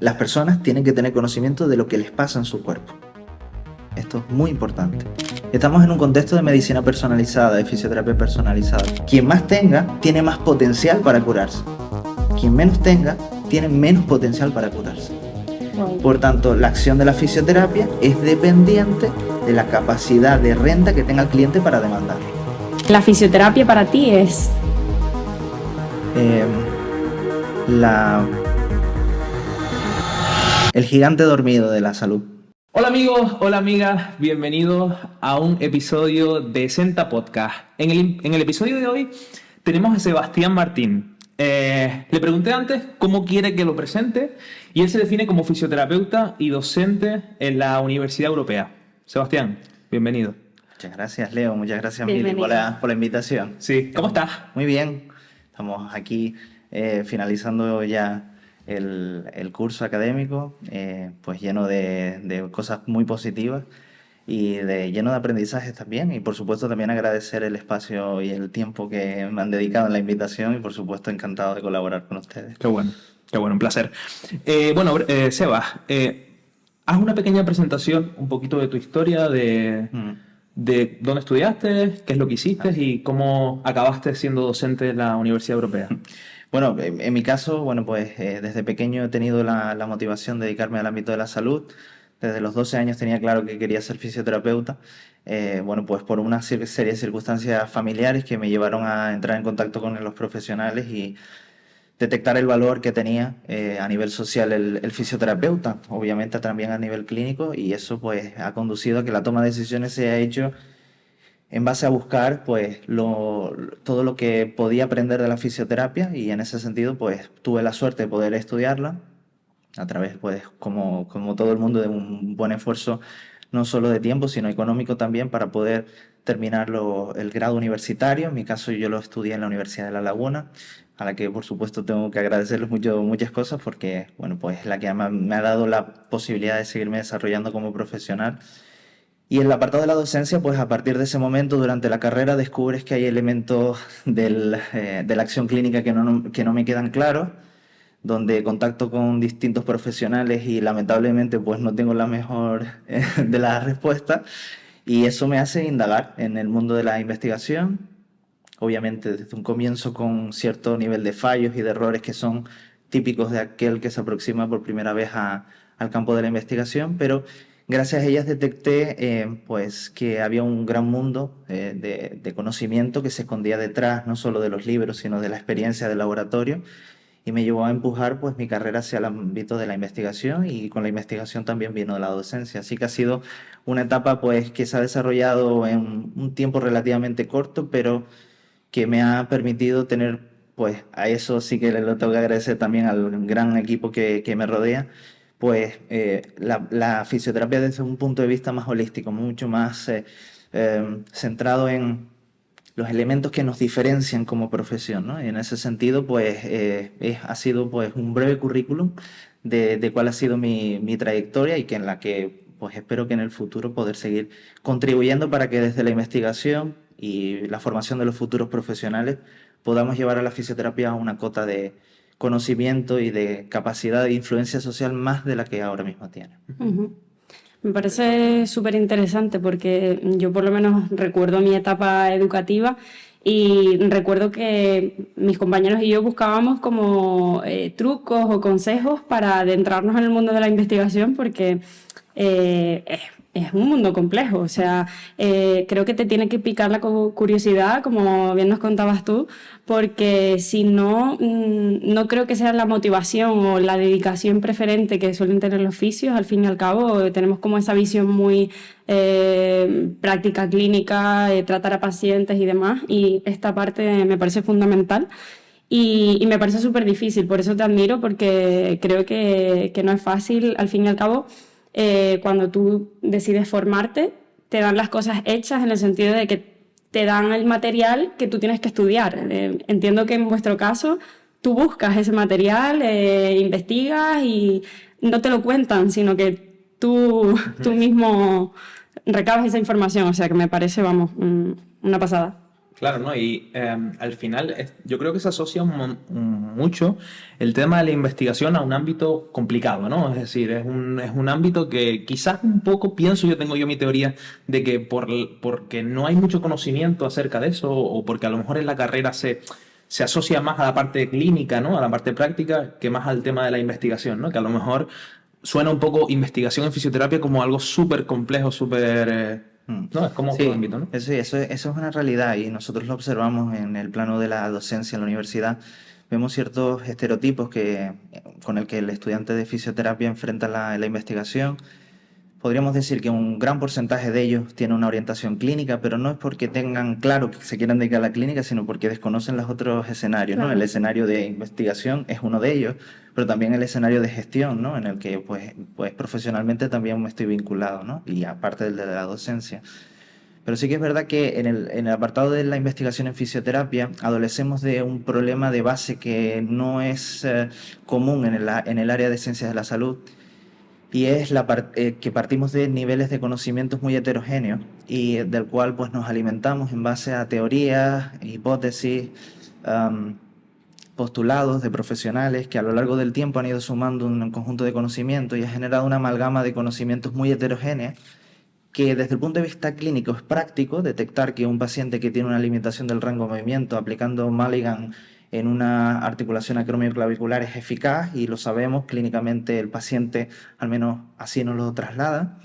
Las personas tienen que tener conocimiento de lo que les pasa en su cuerpo. Esto es muy importante. Estamos en un contexto de medicina personalizada, de fisioterapia personalizada. Quien más tenga, tiene más potencial para curarse. Quien menos tenga, tiene menos potencial para curarse. Por tanto, la acción de la fisioterapia es dependiente de la capacidad de renta que tenga el cliente para demandar. La fisioterapia para ti es... El gigante dormido de la salud. Hola amigos, hola amigas, bienvenidos a un episodio de Senta Podcast. En el episodio de hoy tenemos a Sebastián Martín. Le pregunté antes cómo quiere que lo presente y él se define como fisioterapeuta y docente en la Universidad Europea. Sebastián, bienvenido. Muchas gracias, Leo. Muchas gracias, Mili, por la invitación. Sí, ¿cómo estás? Muy bien. Estamos aquí finalizando ya el curso académico, pues lleno de cosas muy positivas y lleno de aprendizajes también. Y por supuesto también agradecer el espacio y el tiempo que me han dedicado en la invitación y por supuesto encantado de colaborar con ustedes. Qué bueno, un placer. Sebas, haz una pequeña presentación, un poquito de tu historia, de dónde estudiaste, qué es lo que hiciste y cómo acabaste siendo docente de la Universidad Europea. Bueno, en mi caso, desde pequeño he tenido la motivación de dedicarme al ámbito de la salud. Desde los 12 años tenía claro que quería ser fisioterapeuta. Por una serie de circunstancias familiares que me llevaron a entrar en contacto con los profesionales y detectar el valor que tenía a nivel social el fisioterapeuta, obviamente también a nivel clínico, y eso pues ha conducido a que la toma de decisiones se haya hecho en base a buscar pues todo lo que podía aprender de la fisioterapia, y en ese sentido pues tuve la suerte de poder estudiarla a través, pues como todo el mundo, de un buen esfuerzo no solo de tiempo sino económico también, para poder terminar el grado universitario. En mi caso yo lo estudié en la Universidad de La Laguna, a la que por supuesto tengo que agradecerles muchas cosas, porque es la que me ha dado la posibilidad de seguirme desarrollando como profesional. Y en el apartado de la docencia, pues a partir de ese momento, durante la carrera, descubres que hay elementos de la acción clínica que no me quedan claros, donde contacto con distintos profesionales y lamentablemente pues no tengo la mejor de las respuestas, y eso me hace indagar en el mundo de la investigación, obviamente desde un comienzo con cierto nivel de fallos y de errores que son típicos de aquel que se aproxima por primera vez al campo de la investigación, pero gracias a ellas detecté que había un gran mundo de conocimiento que se escondía detrás no solo de los libros, sino de la experiencia del laboratorio, y me llevó a empujar pues mi carrera hacia el ámbito de la investigación, y con la investigación también vino la docencia. Así que ha sido una etapa pues que se ha desarrollado en un tiempo relativamente corto, pero que me ha permitido tener, pues a eso sí que le lo tengo que agradecer también al gran equipo que me rodea, la fisioterapia desde un punto de vista más holístico, mucho más centrado en los elementos que nos diferencian como profesión, ¿no? Y en ese sentido, ha sido pues un breve currículum de cuál ha sido mi trayectoria, y que en la que pues espero que en el futuro poder seguir contribuyendo para que desde la investigación y la formación de los futuros profesionales podamos llevar a la fisioterapia a una cota de conocimiento y de capacidad de influencia social más de la que ahora mismo tiene. Uh-huh. Me parece súper interesante porque yo por lo menos recuerdo mi etapa educativa y recuerdo que mis compañeros y yo buscábamos como trucos o consejos para adentrarnos en el mundo de la investigación, porque es un mundo complejo. O sea, creo que te tiene que picar la curiosidad, como bien nos contabas tú, porque si no, no creo que sea la motivación o la dedicación preferente que suelen tener los fisios. Al fin y al cabo tenemos como esa visión muy práctica, clínica, tratar a pacientes y demás, y esta parte me parece fundamental. Y me parece súper difícil, por eso te admiro, porque creo que no es fácil. Al fin y al cabo, cuando tú decides formarte, te dan las cosas hechas, en el sentido de que te dan el material que tú tienes que estudiar. Entiendo que en vuestro caso tú buscas ese material, investigas y no te lo cuentan, sino que tú mismo recabas esa información. O sea que me parece, una pasada. Claro, ¿no? Y al final yo creo que se asocia mucho el tema de la investigación a un ámbito complicado, ¿no? Es decir, es un ámbito que quizás un poco pienso, yo tengo yo mi teoría de que porque no hay mucho conocimiento acerca de eso o porque a lo mejor en la carrera se asocia más a la parte clínica, ¿no? A la parte práctica que más al tema de la investigación, ¿no? Que a lo mejor suena un poco investigación en fisioterapia como algo súper complejo, súper... no, es como otro Sí, ámbito, ¿no? eso es una realidad y nosotros lo observamos en el plano de la docencia en la universidad. Vemos ciertos estereotipos con el que el estudiante de fisioterapia enfrenta la investigación. Podríamos decir que un gran porcentaje de ellos tiene una orientación clínica, pero no es porque tengan claro que se quieran dedicar a la clínica, sino porque desconocen los otros escenarios, ¿no? El Claro. escenario de investigación es uno de ellos, pero también el escenario de gestión, ¿no? En el que pues profesionalmente también me estoy vinculado, ¿no? Y aparte del de la docencia. Pero sí que es verdad que en el apartado de la investigación en fisioterapia adolecemos de un problema de base que no es común en el área de ciencias de la salud, y es que partimos de niveles de conocimientos muy heterogéneos y del cual pues nos alimentamos en base a teorías, hipótesis, am, postulados de profesionales que a lo largo del tiempo han ido sumando un conjunto de conocimientos y ha generado una amalgama de conocimientos muy heterogénea que desde el punto de vista clínico es práctico detectar que un paciente que tiene una limitación del rango de movimiento aplicando Mulligan en una articulación acromioclavicular es eficaz y lo sabemos clínicamente, el paciente al menos así nos lo traslada.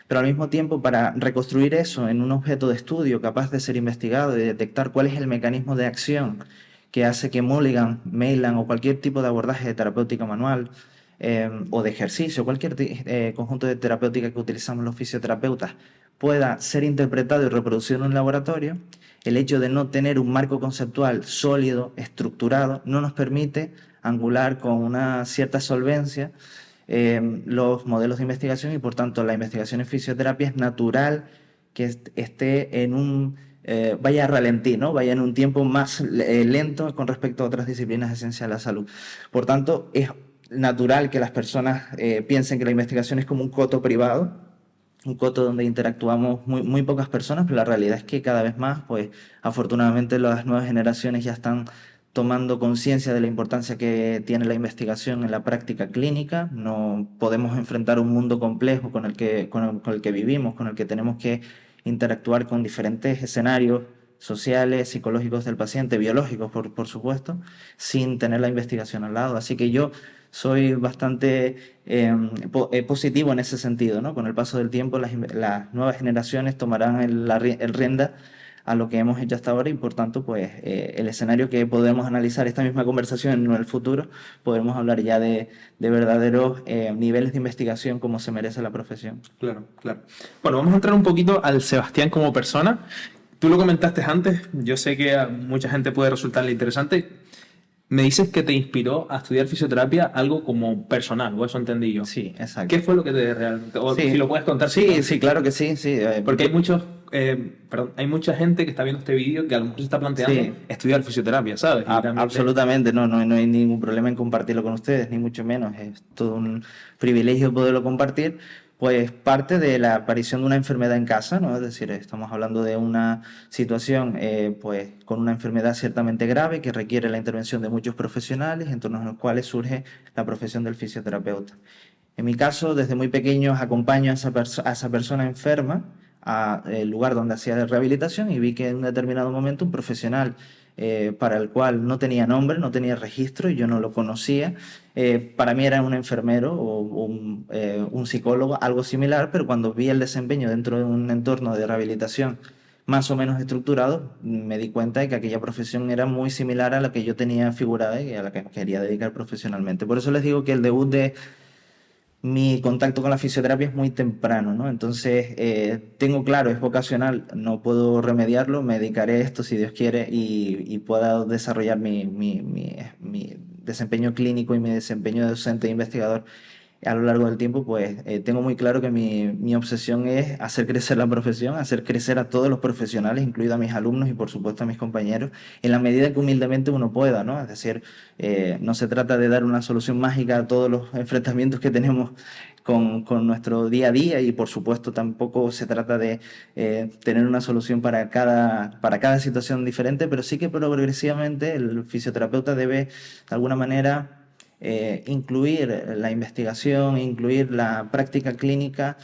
Pero al mismo tiempo, para reconstruir eso en un objeto de estudio capaz de ser investigado y detectar cuál es el mecanismo de acción que hace que Mulligan, Maitland o cualquier tipo de abordaje de terapéutica manual o de ejercicio, cualquier conjunto de terapéutica que utilizamos los fisioterapeutas pueda ser interpretado y reproducido en un laboratorio, el hecho de no tener un marco conceptual sólido, estructurado, no nos permite angular con una cierta solvencia los modelos de investigación y por tanto la investigación en fisioterapia es natural que esté en vaya a ralentí, ¿no? Vaya en un tiempo más lento con respecto a otras disciplinas esenciales de la salud. Por tanto, es natural que las personas piensen que la investigación es como un coto privado, un coto donde interactuamos muy pocas personas, pero la realidad es que cada vez más, pues afortunadamente las nuevas generaciones ya están tomando conciencia de la importancia que tiene la investigación en la práctica clínica. No podemos enfrentar un mundo complejo con el que vivimos, con el que tenemos que interactuar con diferentes escenarios sociales, psicológicos del paciente, biológicos, por supuesto, sin tener la investigación al lado. Así que yo soy bastante positivo en ese sentido, ¿no? Con el paso del tiempo, las nuevas generaciones tomarán el rienda a lo que hemos hecho hasta ahora y por tanto, pues el escenario que podemos analizar esta misma conversación en el futuro, podremos hablar ya de verdaderos niveles de investigación como se merece la profesión. Claro, claro. Bueno, vamos a entrar un poquito al Sebastián como persona. Tú lo comentaste antes, yo sé que a mucha gente puede resultarle interesante. Me dices que te inspiró a estudiar fisioterapia algo como personal, o eso entendí yo. Sí, exacto. ¿Qué fue lo que te realmente... O Sí. si lo puedes contar. Sí, sí, claro que sí, sí. Porque hay mucha gente que está viendo este vídeo que a lo mejor se está planteando Sí. estudiar fisioterapia, ¿sabes? Y realmente- Absolutamente, no hay ningún problema en compartirlo con ustedes, ni mucho menos. Es todo un privilegio poderlo compartir. Pues parte de la aparición de una enfermedad en casa, ¿no? Es decir, estamos hablando de una situación pues con una enfermedad ciertamente grave que requiere la intervención de muchos profesionales, en torno a los cuales surge la profesión del fisioterapeuta. En mi caso, desde muy pequeño acompaño a esa persona enferma al lugar donde hacía de rehabilitación y vi que en un determinado momento un profesional para el cual no tenía nombre, no tenía registro y yo no lo conocía, para mí era un enfermero o un psicólogo, algo similar, pero cuando vi el desempeño dentro de un entorno de rehabilitación más o menos estructurado, me di cuenta de que aquella profesión era muy similar a la que yo tenía figurada y a la que me quería dedicar profesionalmente. Por eso les digo que el debut de mi contacto con la fisioterapia es muy temprano, ¿no? Entonces, tengo claro, es vocacional, no puedo remediarlo, me dedicaré a esto si Dios quiere y pueda desarrollar mi desempeño clínico y mi desempeño de docente e investigador a lo largo del tiempo, pues tengo muy claro que mi obsesión es hacer crecer la profesión, hacer crecer a todos los profesionales, incluidos a mis alumnos y por supuesto a mis compañeros, en la medida que humildemente uno pueda, ¿no? Es decir, no se trata de dar una solución mágica a todos los enfrentamientos que tenemos con nuestro día a día y por supuesto tampoco se trata de tener una solución para cada situación diferente, pero sí que progresivamente el fisioterapeuta debe de alguna manera incluir la investigación, incluir la práctica clínica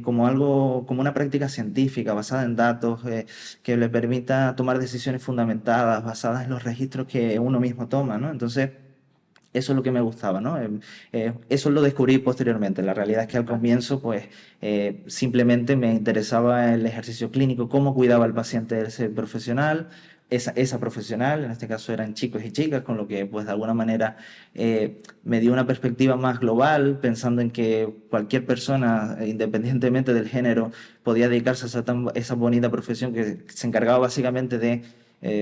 como una práctica científica basada en datos que le permita tomar decisiones fundamentadas, basadas en los registros que uno mismo toma, ¿no? Entonces, eso es lo que me gustaba, ¿no? Eso lo descubrí posteriormente. La realidad es que al comienzo, pues, simplemente me interesaba el ejercicio clínico, cómo cuidaba al paciente ese profesional, esa profesional, en este caso eran chicos y chicas, con lo que, pues, de alguna manera me dio una perspectiva más global, pensando en que cualquier persona, independientemente del género, podía dedicarse a esa bonita profesión que se encargaba básicamente de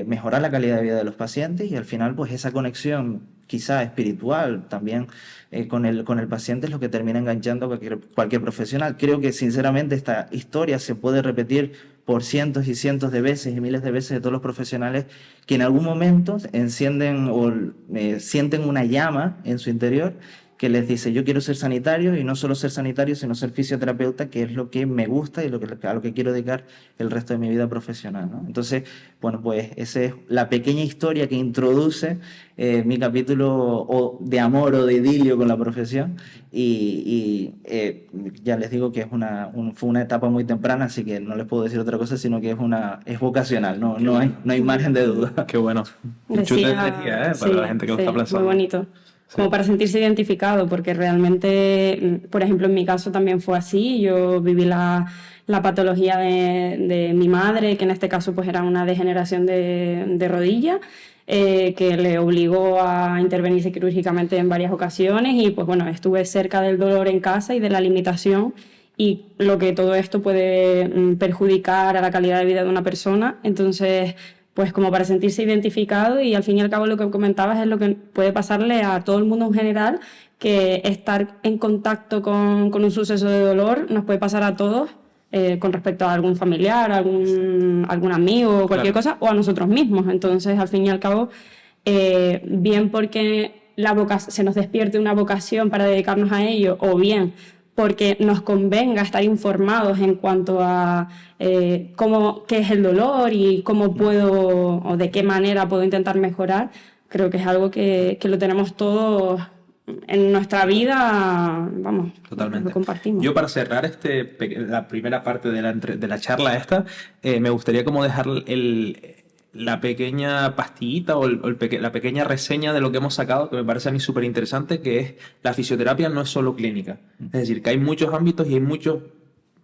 mejorar la calidad de vida de los pacientes y al final, pues, esa conexión quizá espiritual también con el paciente es lo que termina enganchando a cualquier profesional. Creo que sinceramente esta historia se puede repetir por cientos y cientos de veces y miles de veces de todos los profesionales que en algún momento encienden o sienten una llama en su interior que les dice yo quiero ser sanitario y no solo ser sanitario sino ser fisioterapeuta, que es lo que me gusta y a lo que quiero dedicar el resto de mi vida profesional, ¿no? Entonces, bueno, pues esa es la pequeña historia que introduce mi capítulo de amor o de idilio con la profesión y ya les digo que fue una etapa muy temprana, así que no les puedo decir otra cosa, sino que es vocacional, no hay margen de duda. Qué bueno. Un chute de energía, para la gente que lo está pensando. Muy bonito. Como para sentirse identificado, porque realmente, por ejemplo, en mi caso también fue así. Yo viví la patología de mi madre, que en este caso pues era una degeneración de rodilla, que le obligó a intervenirse quirúrgicamente en varias ocasiones y pues bueno, estuve cerca del dolor en casa y de la limitación y lo que todo esto puede perjudicar a la calidad de vida de una persona. Entonces, pues como para sentirse identificado y al fin y al cabo lo que comentabas es lo que puede pasarle a todo el mundo en general, que estar en contacto con un suceso de dolor nos puede pasar a todos con respecto a algún familiar, algún amigo, cualquier cosa, o a nosotros mismos. Entonces, al fin y al cabo, bien porque se nos despierte una vocación para dedicarnos a ello, o bien porque nos convenga estar informados en cuanto a qué es el dolor y cómo puedo o de qué manera puedo intentar mejorar, creo que es algo que lo tenemos todos en nuestra vida, vamos, totalmente. Lo compartimos. Yo para cerrar la primera parte de la charla esta, me gustaría como dejar la pequeña pastillita o la pequeña reseña de lo que hemos sacado, que me parece a mí súper interesante, que es la fisioterapia no es solo clínica. Es decir, que hay muchos ámbitos y hay muchos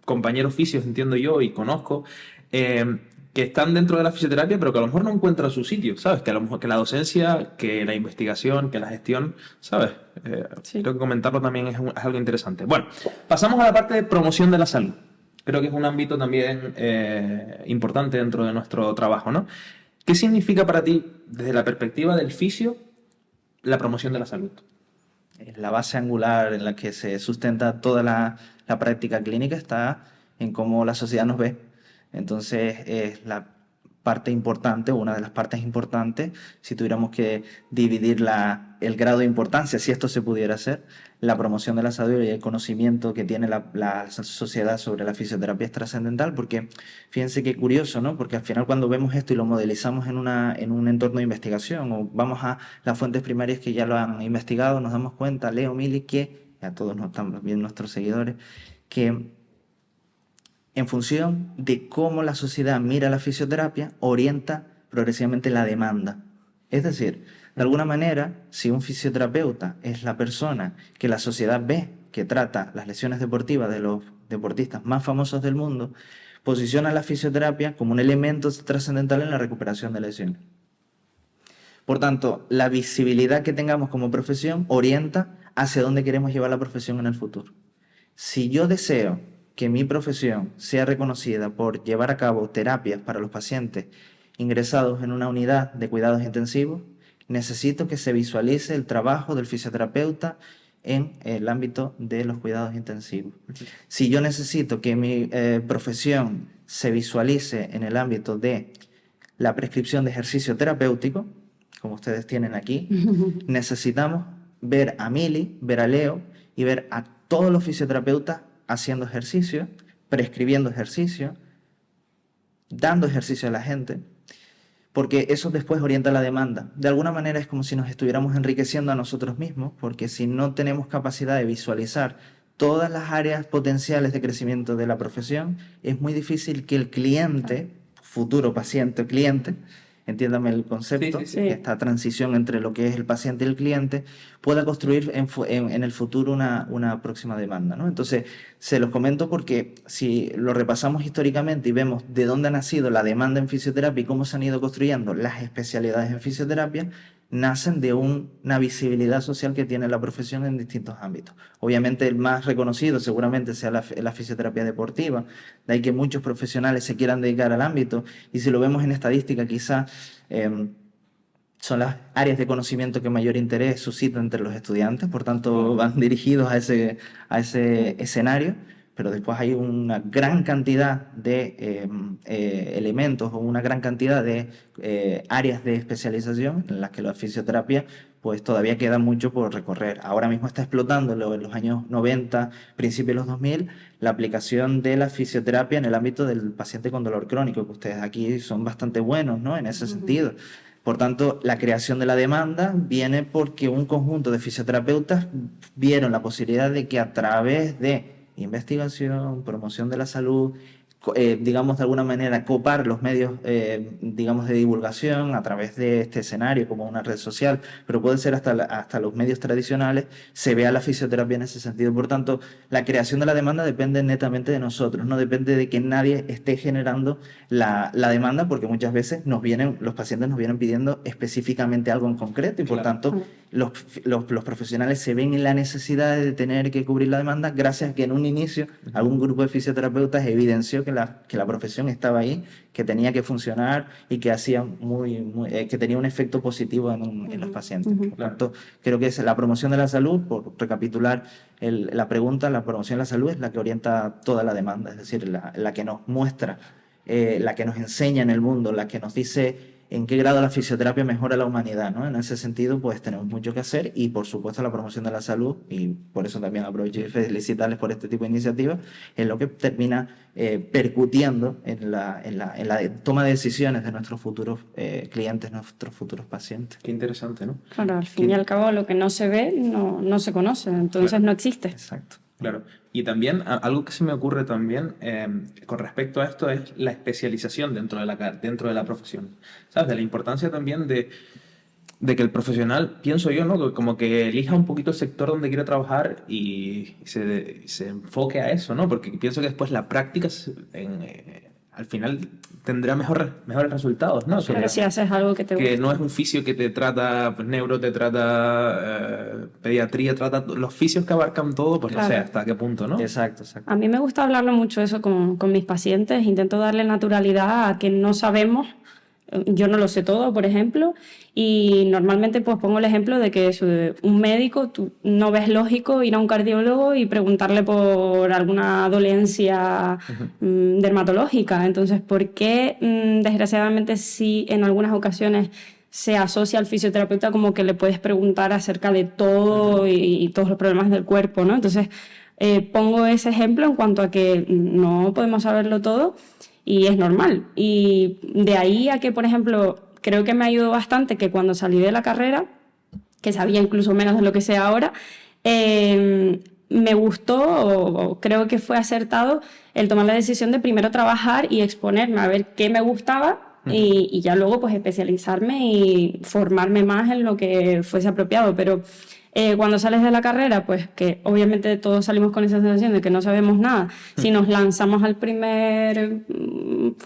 compañeros fisios, entiendo yo, y conozco, que están dentro de la fisioterapia, pero que a lo mejor no encuentran su sitio, ¿sabes? Que a lo mejor que la docencia, que la investigación, que la gestión, ¿sabes? Sí. Creo que comentarlo también es algo interesante. Bueno, pasamos a la parte de promoción de la salud. Creo que es un ámbito también importante dentro de nuestro trabajo, ¿no? ¿Qué significa para ti, desde la perspectiva del fisio, la promoción de la salud? La base angular en la que se sustenta toda la práctica clínica está en cómo la sociedad nos ve. Entonces, es la parte importante, una de las partes importantes, si tuviéramos que dividir el grado de importancia, si esto se pudiera hacer, la promoción de la salud y el conocimiento que tiene la sociedad sobre la fisioterapia es trascendental, porque fíjense qué curioso, ¿no? Porque al final cuando vemos esto y lo modelizamos en un entorno de investigación o vamos a las fuentes primarias que ya lo han investigado, nos damos cuenta, Leo, Mili, que a todos nos están viendo nuestros seguidores, que en función de cómo la sociedad mira la fisioterapia, orienta progresivamente la demanda. Es decir, de alguna manera, si un fisioterapeuta es la persona que la sociedad ve que trata las lesiones deportivas de los deportistas más famosos del mundo, posiciona la fisioterapia como un elemento trascendental en la recuperación de lesiones. Por tanto, la visibilidad que tengamos como profesión orienta hacia dónde queremos llevar la profesión en el futuro. Si yo deseo que mi profesión sea reconocida por llevar a cabo terapias para los pacientes ingresados en una unidad de cuidados intensivos, necesito que se visualice el trabajo del fisioterapeuta en el ámbito de los cuidados intensivos. Si yo necesito que mi profesión se visualice en el ámbito de la prescripción de ejercicio terapéutico, como ustedes tienen aquí, necesitamos ver a Mili, ver a Leo y ver a todos los fisioterapeutas haciendo ejercicio, prescribiendo ejercicio, dando ejercicio a la gente, porque eso después orienta la demanda. De alguna manera es como si nos estuviéramos enriqueciendo a nosotros mismos, porque si no tenemos capacidad de visualizar todas las áreas potenciales de crecimiento de la profesión, es muy difícil que el cliente, futuro paciente o cliente, entiéndame el concepto, Sí. esta transición entre lo que es el paciente y el cliente, pueda construir en el futuro una próxima demanda, ¿no? Entonces, se los comento porque si lo repasamos históricamente y vemos de dónde ha nacido la demanda en fisioterapia y cómo se han ido construyendo las especialidades en fisioterapia, nacen de una visibilidad social que tiene la profesión en distintos ámbitos. Obviamente el más reconocido seguramente sea la fisioterapia deportiva, de ahí que muchos profesionales se quieran dedicar al ámbito, y si lo vemos en estadística quizá son las áreas de conocimiento que mayor interés suscitan entre los estudiantes, por tanto van dirigidos a ese escenario, pero después hay una gran cantidad de elementos o una gran cantidad de áreas de especialización en las que la fisioterapia pues todavía queda mucho por recorrer. Ahora mismo está explotando en los años 90, principios de los 2000, la aplicación de la fisioterapia en el ámbito del paciente con dolor crónico, que ustedes aquí son bastante buenos, ¿no? En ese sentido. Por tanto, la creación de la demanda viene porque un conjunto de fisioterapeutas vieron la posibilidad de que a través de investigación, promoción de la salud, digamos de alguna manera copar los medios, digamos de divulgación a través de este escenario como una red social, pero puede ser hasta los medios tradicionales, se vea la fisioterapia en ese sentido. Por tanto, la creación de la demanda depende netamente de nosotros, no depende de que nadie esté generando la demanda, porque muchas veces los pacientes nos vienen pidiendo específicamente algo en concreto y por tanto los profesionales se ven en la necesidad de tener que cubrir la demanda gracias a que en un inicio algún grupo de fisioterapeutas evidenció que la profesión estaba ahí, que tenía que funcionar y que hacía que tenía un efecto positivo en los pacientes. Por tanto, creo que es la promoción de la salud, por recapitular la pregunta, la promoción de la salud es la que orienta toda la demanda, es decir, la que nos muestra, la que nos enseña en el mundo, la que nos dice en qué grado la fisioterapia mejora la humanidad, ¿no? En ese sentido, pues tenemos mucho que hacer y, por supuesto, la promoción de la salud, y por eso también aprovecho y felicitarles por este tipo de iniciativas, es lo que termina percutiendo en la toma de decisiones de nuestros futuros clientes, nuestros futuros pacientes. Qué interesante, ¿no? Claro, al fin y al cabo lo que no se ve no se conoce, entonces no existe. Exacto. Claro. Y también algo que se me ocurre también con respecto a esto es la especialización dentro de la profesión. ¿Sabes? De la importancia también de que el profesional, pienso yo, ¿no? Como que elija un poquito el sector donde quiere trabajar y se enfoque a eso, ¿no? Porque pienso que después la práctica al final tendrá mejores resultados, ¿no? Pero si haces algo que te gusta. Que no es un fisio que te trata, pues, neuro te trata, pediatría trata, los fisios que abarcan todo, pues Claro. no sé hasta qué punto, ¿no? Exacto. A mí me gusta hablarlo mucho eso con mis pacientes, intento darle naturalidad a que no sabemos, yo no lo sé todo, por ejemplo, y normalmente pues pongo el ejemplo de que un médico, tú no ves lógico ir a un cardiólogo y preguntarle por alguna dolencia dermatológica. Entonces, ¿por qué desgraciadamente sí en algunas ocasiones se asocia al fisioterapeuta como que le puedes preguntar acerca de todo y todos los problemas del cuerpo, ¿no? Entonces, pongo ese ejemplo en cuanto a que no podemos saberlo todo y es normal. Y de ahí a que, por ejemplo, creo que me ayudó bastante que cuando salí de la carrera, que sabía incluso menos de lo que sé ahora, me gustó o creo que fue acertado el tomar la decisión de primero trabajar y exponerme a ver qué me gustaba y ya luego pues especializarme y formarme más en lo que fuese apropiado. Pero cuando sales de la carrera, pues que obviamente todos salimos con esa sensación de que no sabemos nada. Si nos lanzamos al primer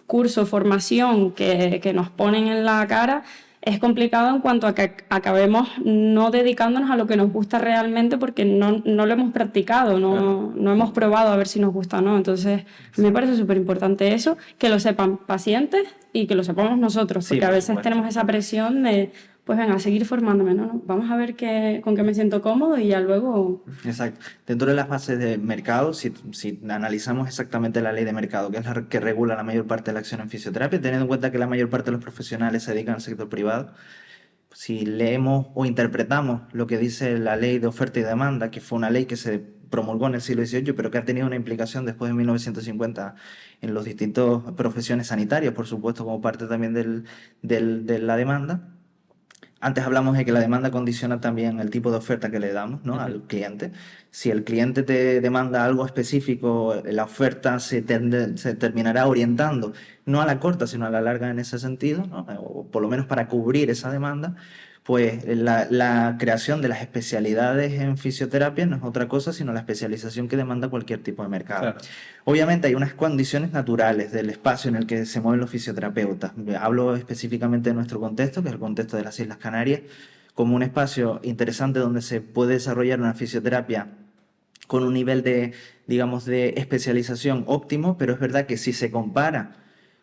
curso, formación que nos ponen en la cara, es complicado en cuanto a que acabemos no dedicándonos a lo que nos gusta realmente porque no lo hemos practicado, no hemos probado a ver si nos gusta o no. Entonces, me parece súper importante eso, que lo sepan pacientes y que lo sepamos nosotros, porque a veces tenemos esa presión de, pues venga, a seguir formándome, ¿no? Vamos a ver con qué me siento cómodo y ya luego... Exacto. Dentro de las bases de mercado, si analizamos exactamente la ley de mercado, que es la que regula la mayor parte de la acción en fisioterapia, teniendo en cuenta que la mayor parte de los profesionales se dedican al sector privado, si leemos o interpretamos lo que dice la ley de oferta y demanda, que fue una ley que se promulgó en el siglo XVIII, pero que ha tenido una implicación después de 1950 en las distintas profesiones sanitarias, por supuesto, como parte también de la demanda. Antes hablamos de que la demanda condiciona también el tipo de oferta que le damos, ¿no?, al cliente. Si el cliente te demanda algo específico, la oferta se terminará orientando, no a la corta, sino a la larga en ese sentido, ¿no?, o por lo menos para cubrir esa demanda. Pues la creación de las especialidades en fisioterapia no es otra cosa sino la especialización que demanda cualquier tipo de mercado. Claro. Obviamente hay unas condiciones naturales del espacio en el que se mueven los fisioterapeutas. Hablo específicamente de nuestro contexto, que es el contexto de las Islas Canarias, como un espacio interesante donde se puede desarrollar una fisioterapia con un nivel de, digamos, de especialización óptimo, pero es verdad que si se compara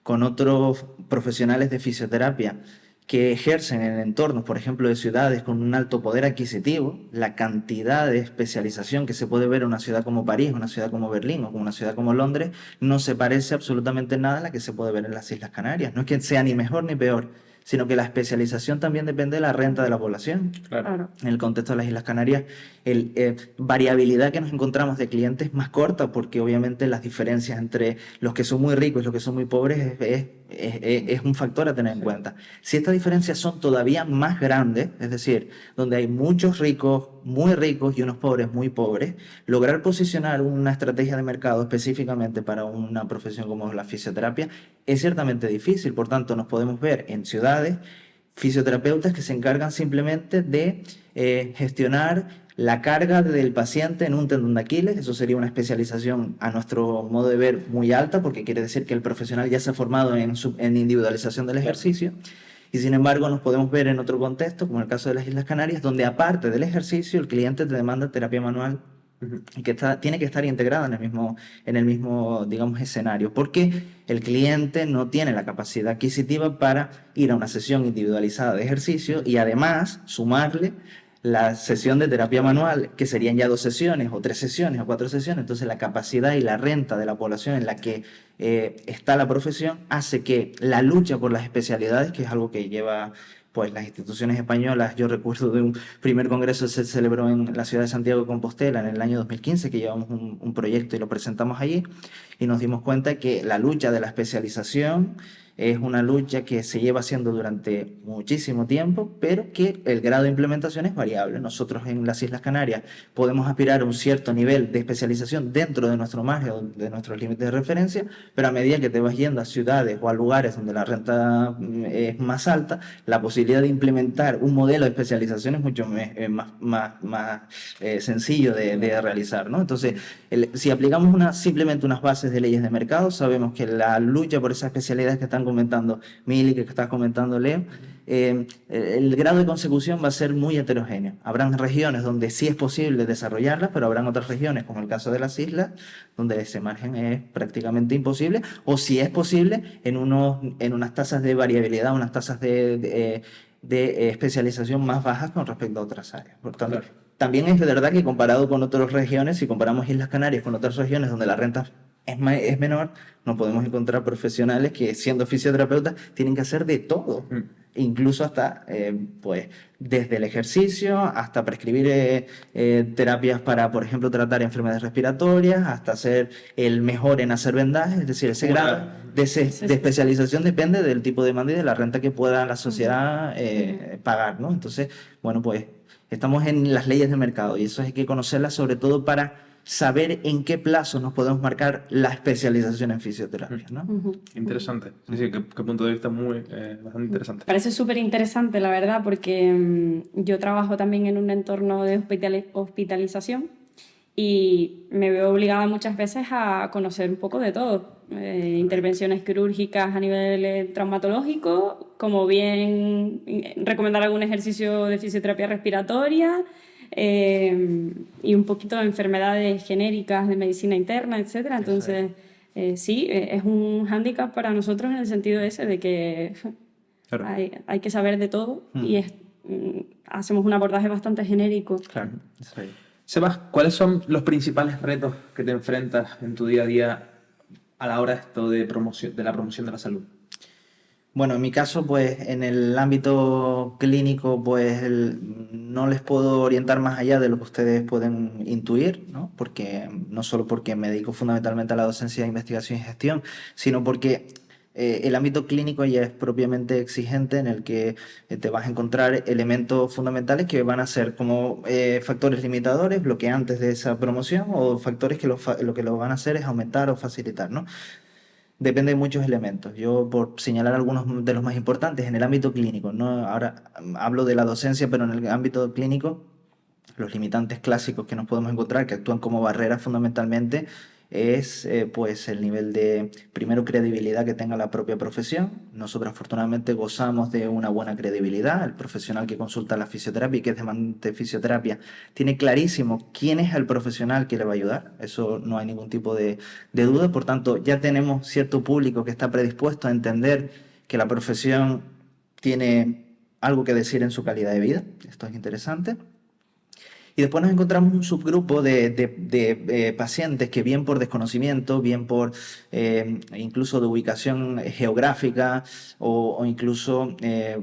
con otros profesionales de fisioterapia que ejercen en entornos, por ejemplo, de ciudades con un alto poder adquisitivo, la cantidad de especialización que se puede ver en una ciudad como París, una ciudad como Berlín o como una ciudad como Londres, no se parece absolutamente nada a la que se puede ver en las Islas Canarias. No es que sea ni mejor ni peor, sino que la especialización también depende de la renta de la población. Claro. En el contexto de las Islas Canarias, la variabilidad que nos encontramos de clientes es más corta, porque obviamente las diferencias entre los que son muy ricos y los que son muy pobres es un factor a tener en cuenta. Si estas diferencias son todavía más grandes, es decir, donde hay muchos ricos, muy ricos y unos pobres, muy pobres, lograr posicionar una estrategia de mercado específicamente para una profesión como la fisioterapia es ciertamente difícil. Por tanto, nos podemos ver en ciudades fisioterapeutas que se encargan simplemente de gestionar la carga del paciente en un tendón de Aquiles. Eso sería una especialización a nuestro modo de ver muy alta, porque quiere decir que el profesional ya se ha formado en individualización del ejercicio. Y sin embargo nos podemos ver en otro contexto, como el caso de las Islas Canarias, donde aparte del ejercicio el cliente te demanda terapia manual y que tiene que estar integrada en el mismo, digamos, escenario, porque el cliente no tiene la capacidad adquisitiva para ir a una sesión individualizada de ejercicio y además sumarle la sesión de terapia manual, que serían ya 2 sesiones, o 3 sesiones, o 4 sesiones. Entonces la capacidad y la renta de la población en la que está la profesión hace que la lucha por las especialidades, que es algo que lleva pues las instituciones españolas. Yo recuerdo de un primer congreso que se celebró en la ciudad de Santiago de Compostela en el año 2015, que llevamos un proyecto y lo presentamos allí, y nos dimos cuenta que la lucha de la especialización es una lucha que se lleva haciendo durante muchísimo tiempo, pero que el grado de implementación es variable. Nosotros en las Islas Canarias podemos aspirar a un cierto nivel de especialización dentro de nuestro margen, de nuestros límites de referencia, pero a medida que te vas yendo a ciudades o a lugares donde la renta es más alta, la posibilidad de implementar un modelo de especialización es mucho más sencillo de realizar, ¿no? Entonces, si aplicamos simplemente unas bases de leyes de mercado, sabemos que la lucha por esas especialidades que están comentando Mili, que estás comentando Leo, el grado de consecución va a ser muy heterogéneo. Habrán regiones donde sí es posible desarrollarlas, pero habrán otras regiones, como el caso de las islas, donde ese margen es prácticamente imposible, o si es posible, en unas tasas de variabilidad, unas tasas de especialización más bajas con respecto a otras áreas. Por tanto, claro, también es de verdad que comparado con otras regiones, si comparamos Islas Canarias con otras regiones donde la renta es menor, no podemos encontrar profesionales que, siendo fisioterapeutas, tienen que hacer de todo, incluso hasta pues desde el ejercicio hasta prescribir terapias para, por ejemplo, tratar enfermedades respiratorias, hasta ser el mejor en hacer vendajes. Es decir, ese grado de especialización depende del tipo de demanda y de la renta que pueda la sociedad pagar, ¿no? Entonces, bueno, pues estamos en las leyes de mercado y eso hay que conocerlas, sobre todo para saber en qué plazo nos podemos marcar la especialización en fisioterapia, ¿no? Interesante. Sí, sí, qué punto de vista bastante interesante. Parece súper interesante, la verdad, porque yo trabajo también en un entorno de hospitalización y me veo obligada muchas veces a conocer un poco de todo. Intervenciones quirúrgicas a nivel traumatológico, como bien recomendar algún ejercicio de fisioterapia respiratoria, y un poquito de enfermedades genéricas de medicina interna, etcétera. Entonces, sí, es un hándicap para nosotros en el sentido ese de que claro, hay que saber de todo y hacemos un abordaje bastante genérico. Claro, sí. Sebas, ¿cuáles son los principales retos que te enfrentas en tu día a día a la hora de la promoción de la salud? Bueno, en mi caso, pues en el ámbito clínico, pues no les puedo orientar más allá de lo que ustedes pueden intuir, ¿no? Porque no solo porque me dedico fundamentalmente a la docencia de investigación y gestión, sino porque el ámbito clínico ya es propiamente exigente en el que te vas a encontrar elementos fundamentales que van a ser como factores limitadores, bloqueantes de esa promoción o factores que lo que lo van a hacer es aumentar o facilitar, ¿no? Depende de muchos elementos. Yo, por señalar algunos de los más importantes, en el ámbito clínico, ¿no? Ahora hablo de la docencia, pero en el ámbito clínico, los limitantes clásicos que nos podemos encontrar, que actúan como barreras fundamentalmente, es pues el nivel de, primero, credibilidad que tenga la propia profesión. Nosotros afortunadamente gozamos de una buena credibilidad. El profesional que consulta la fisioterapia y que es demandante de fisioterapia tiene clarísimo quién es el profesional que le va a ayudar. Eso no hay ningún tipo de duda. Por tanto, ya tenemos cierto público que está predispuesto a entender que la profesión tiene algo que decir en su calidad de vida. Esto es interesante. Y después nos encontramos un subgrupo de pacientes que bien por desconocimiento, bien por incluso de ubicación geográfica o incluso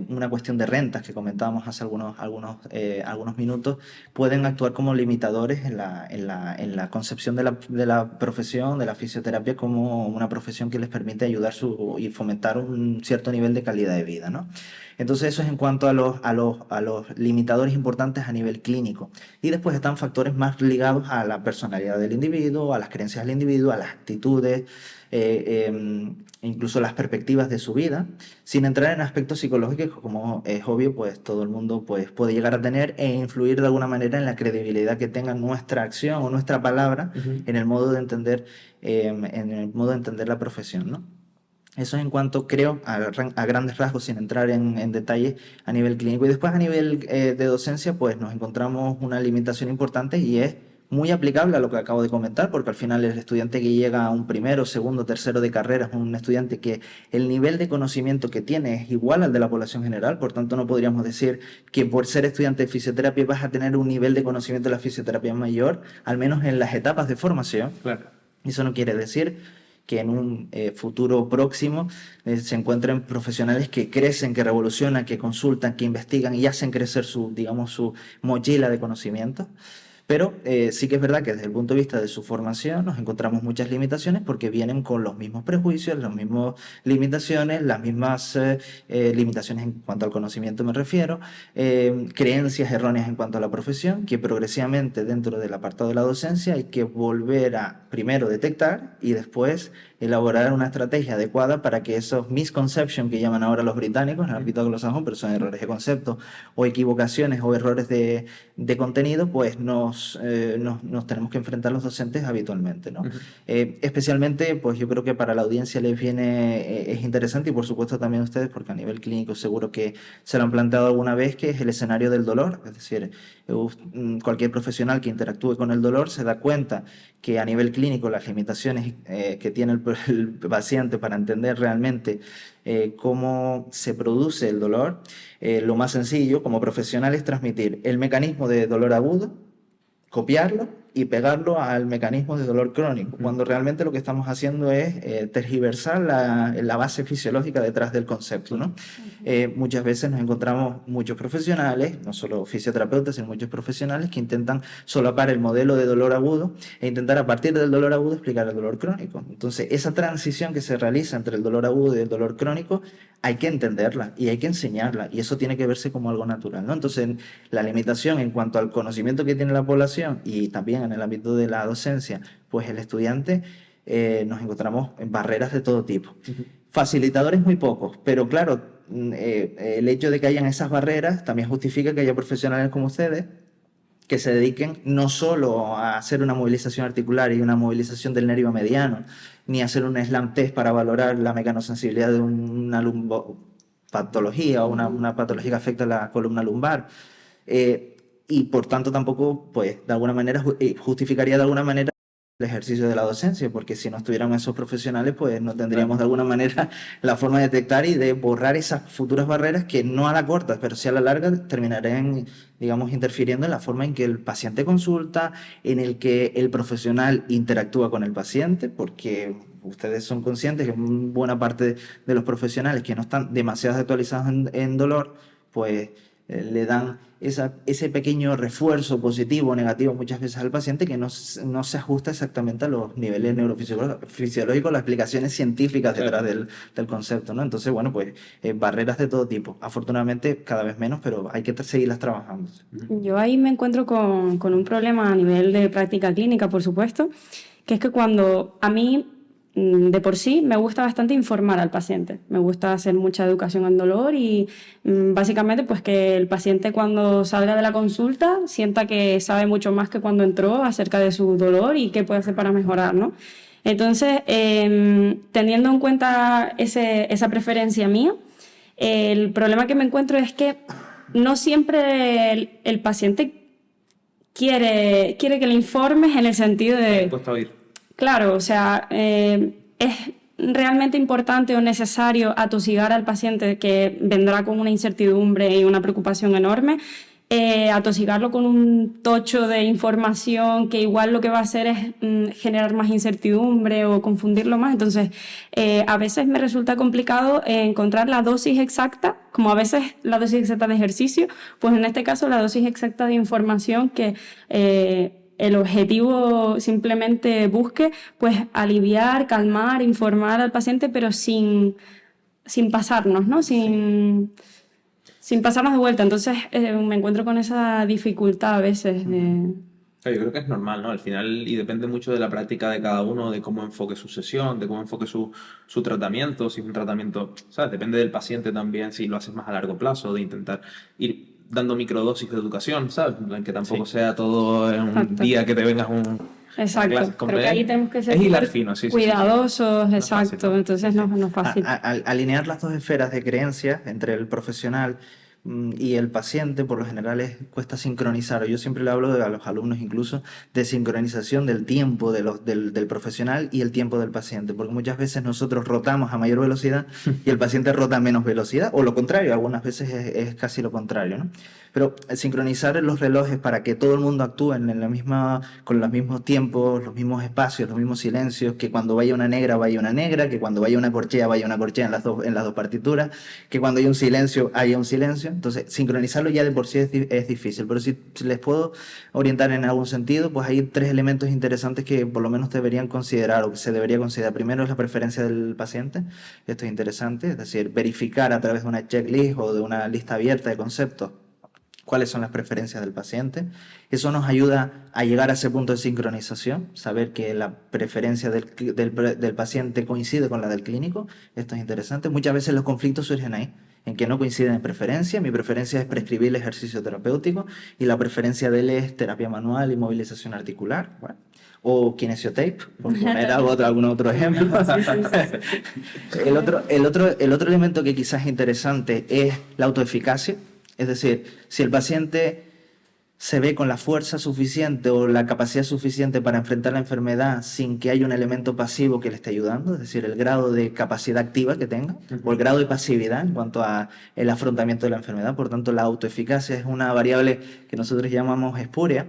una cuestión de rentas que comentábamos hace algunos minutos, pueden actuar como limitadores en la concepción de la profesión, de la fisioterapia, como una profesión que les permite ayudar y fomentar un cierto nivel de calidad de vida, ¿no? Entonces eso es en cuanto a los limitadores importantes a nivel clínico. Y después están factores más ligados a la personalidad del individuo, a las creencias del individuo, a las actitudes, incluso las perspectivas de su vida, sin entrar en aspectos psicológicos, como es obvio, pues todo el mundo pues, puede llegar a tener e influir de alguna manera en la credibilidad que tenga nuestra acción o nuestra palabra en el modo de entender, la profesión, ¿no? Eso es en cuanto, creo, a grandes rasgos, sin entrar en detalle a nivel clínico. Y después a nivel de docencia, pues nos encontramos una limitación importante y es muy aplicable a lo que acabo de comentar, porque al final el estudiante que llega a un primero, segundo, tercero de carrera es un estudiante que el nivel de conocimiento que tiene es igual al de la población general, por tanto no podríamos decir que por ser estudiante de fisioterapia vas a tener un nivel de conocimiento de la fisioterapia mayor, al menos en las etapas de formación. Claro. Eso no quiere decir que en un futuro próximo se encuentren profesionales que crecen, que revolucionan, que consultan, que investigan y hacen crecer su mochila de conocimientos. Pero sí que es verdad que desde el punto de vista de su formación nos encontramos muchas limitaciones porque vienen con los mismos prejuicios, las mismas limitaciones, las mismas limitaciones en cuanto al conocimiento me refiero, creencias erróneas en cuanto a la profesión, que progresivamente dentro del apartado de la docencia hay que volver a primero detectar y después elaborar una estrategia adecuada para que esos misconceptions que llaman ahora los británicos, en el ámbito anglosajón, pero son errores de concepto o equivocaciones o errores de contenido, pues nos tenemos que enfrentar los docentes habitualmente, ¿no? Especialmente, pues yo creo que para la audiencia les viene, es interesante y por supuesto también a ustedes, porque a nivel clínico seguro que se lo han planteado alguna vez, que es el escenario del dolor, es decir, cualquier profesional que interactúe con el dolor se da cuenta que a nivel clínico las limitaciones que tiene el paciente para entender realmente cómo se produce el dolor, lo más sencillo como profesional es transmitir el mecanismo de dolor agudo, copiarlo y pegarlo al mecanismo de dolor crónico, cuando realmente lo que estamos haciendo es tergiversar la base fisiológica detrás del concepto, ¿no? Muchas veces nos encontramos muchos profesionales, no solo fisioterapeutas, sino muchos profesionales que intentan solapar el modelo de dolor agudo e intentar a partir del dolor agudo explicar el dolor crónico. Entonces, esa transición que se realiza entre el dolor agudo y el dolor crónico hay que entenderla y hay que enseñarla, y eso tiene que verse como algo natural, ¿no? Entonces, la limitación en cuanto al conocimiento que tiene la población y también en el ámbito de la docencia, pues el estudiante nos encontramos en barreras de todo tipo. Facilitadores muy pocos, pero claro, el hecho de que hayan esas barreras también justifica que haya profesionales como ustedes que se dediquen no solo a hacer una movilización articular y una movilización del nervio mediano, ni a hacer un slam test para valorar la mecanosensibilidad de una patología o una patología que afecta a la columna lumbar. Y por tanto tampoco, pues, de alguna manera justificaría de alguna manera el ejercicio de la docencia, porque si no estuvieran esos profesionales, pues no tendríamos de alguna manera la forma de detectar y de borrar esas futuras barreras que no a la corta, pero sí a la larga terminarían, digamos, interfiriendo en la forma en que el paciente consulta, en el que el profesional interactúa con el paciente, porque ustedes son conscientes que buena parte de los profesionales que no están demasiado actualizados en dolor, pues le dan ese pequeño refuerzo positivo o negativo muchas veces al paciente que no se ajusta exactamente a los niveles neurofisiológicos, las explicaciones científicas detrás del concepto, ¿no? Entonces, bueno, pues barreras de todo tipo. Afortunadamente, cada vez menos, pero hay que seguirlas trabajando. Yo ahí me encuentro con un problema a nivel de práctica clínica, por supuesto, que es que cuando a mí de por sí me gusta bastante informar al paciente, me gusta hacer mucha educación en dolor y básicamente pues que el paciente cuando salga de la consulta sienta que sabe mucho más que cuando entró acerca de su dolor y qué puede hacer para mejorar, ¿no? Entonces, teniendo en cuenta esa preferencia mía, el problema que me encuentro es que no siempre el paciente quiere que le informes en el sentido de... Puesto a oír. Claro, o sea, es realmente importante o necesario atosigar al paciente que vendrá con una incertidumbre y una preocupación enorme, atosigarlo con un tocho de información que igual lo que va a hacer es generar más incertidumbre o confundirlo más. Entonces, a veces me resulta complicado encontrar la dosis exacta, como a veces la dosis exacta de ejercicio, pues en este caso la dosis exacta de información que... el objetivo simplemente busque pues aliviar, calmar, informar al paciente, pero sin pasarnos, ¿no? Sin pasarnos de vuelta. Entonces me encuentro con esa dificultad a veces de... Yo creo que es normal, ¿no? Al final, y depende mucho de la práctica de cada uno, de cómo enfoque su sesión, de cómo enfoque su tratamiento, si es un tratamiento, ¿sabes? Depende del paciente también, si lo haces más a largo plazo, de intentar ir dando microdosis de educación, ¿sabes? En plan que tampoco sea todo en un Exacto. día que te vengas Exacto, creo que ahí tenemos que ser es hilar fino, sí, cuidadosos, No es fácil, exacto, ¿no? entonces no es fácil. Alinear las dos esferas de creencia entre el profesional y el paciente, por lo general, cuesta sincronizar. Yo siempre le hablo a los alumnos incluso de sincronización del tiempo del profesional y el tiempo del paciente, porque muchas veces nosotros rotamos a mayor velocidad y el paciente rota a menos velocidad, o lo contrario, algunas veces es casi lo contrario, ¿no? Pero sincronizar los relojes para que todo el mundo actúe con los mismos tiempos, los mismos espacios, los mismos silencios, que cuando vaya una negra, que cuando vaya una corchea en las dos partituras, que cuando haya un silencio. Entonces, sincronizarlo ya de por sí es difícil, pero si les puedo orientar en algún sentido, pues hay 3 elementos interesantes que por lo menos deberían considerar o que se debería considerar. Primero es la preferencia del paciente, esto es interesante, es decir, verificar a través de una checklist o de una lista abierta de conceptos cuáles son las preferencias del paciente. Eso nos ayuda a llegar a ese punto de sincronización, saber que la preferencia del paciente coincide con la del clínico. Esto es interesante. Muchas veces los conflictos surgen ahí, en que no coinciden en preferencia. Mi preferencia es prescribir ejercicio terapéutico y la preferencia de él es terapia manual y movilización articular. Bueno, o kinesiotape, por poner algún otro ejemplo. El otro elemento que quizás es interesante es la autoeficacia. Es decir, si el paciente se ve con la fuerza suficiente o la capacidad suficiente para enfrentar la enfermedad sin que haya un elemento pasivo que le esté ayudando, es decir, el grado de capacidad activa que tenga o el grado de pasividad en cuanto a el afrontamiento de la enfermedad. Por tanto, la autoeficacia es una variable que nosotros llamamos espúrea.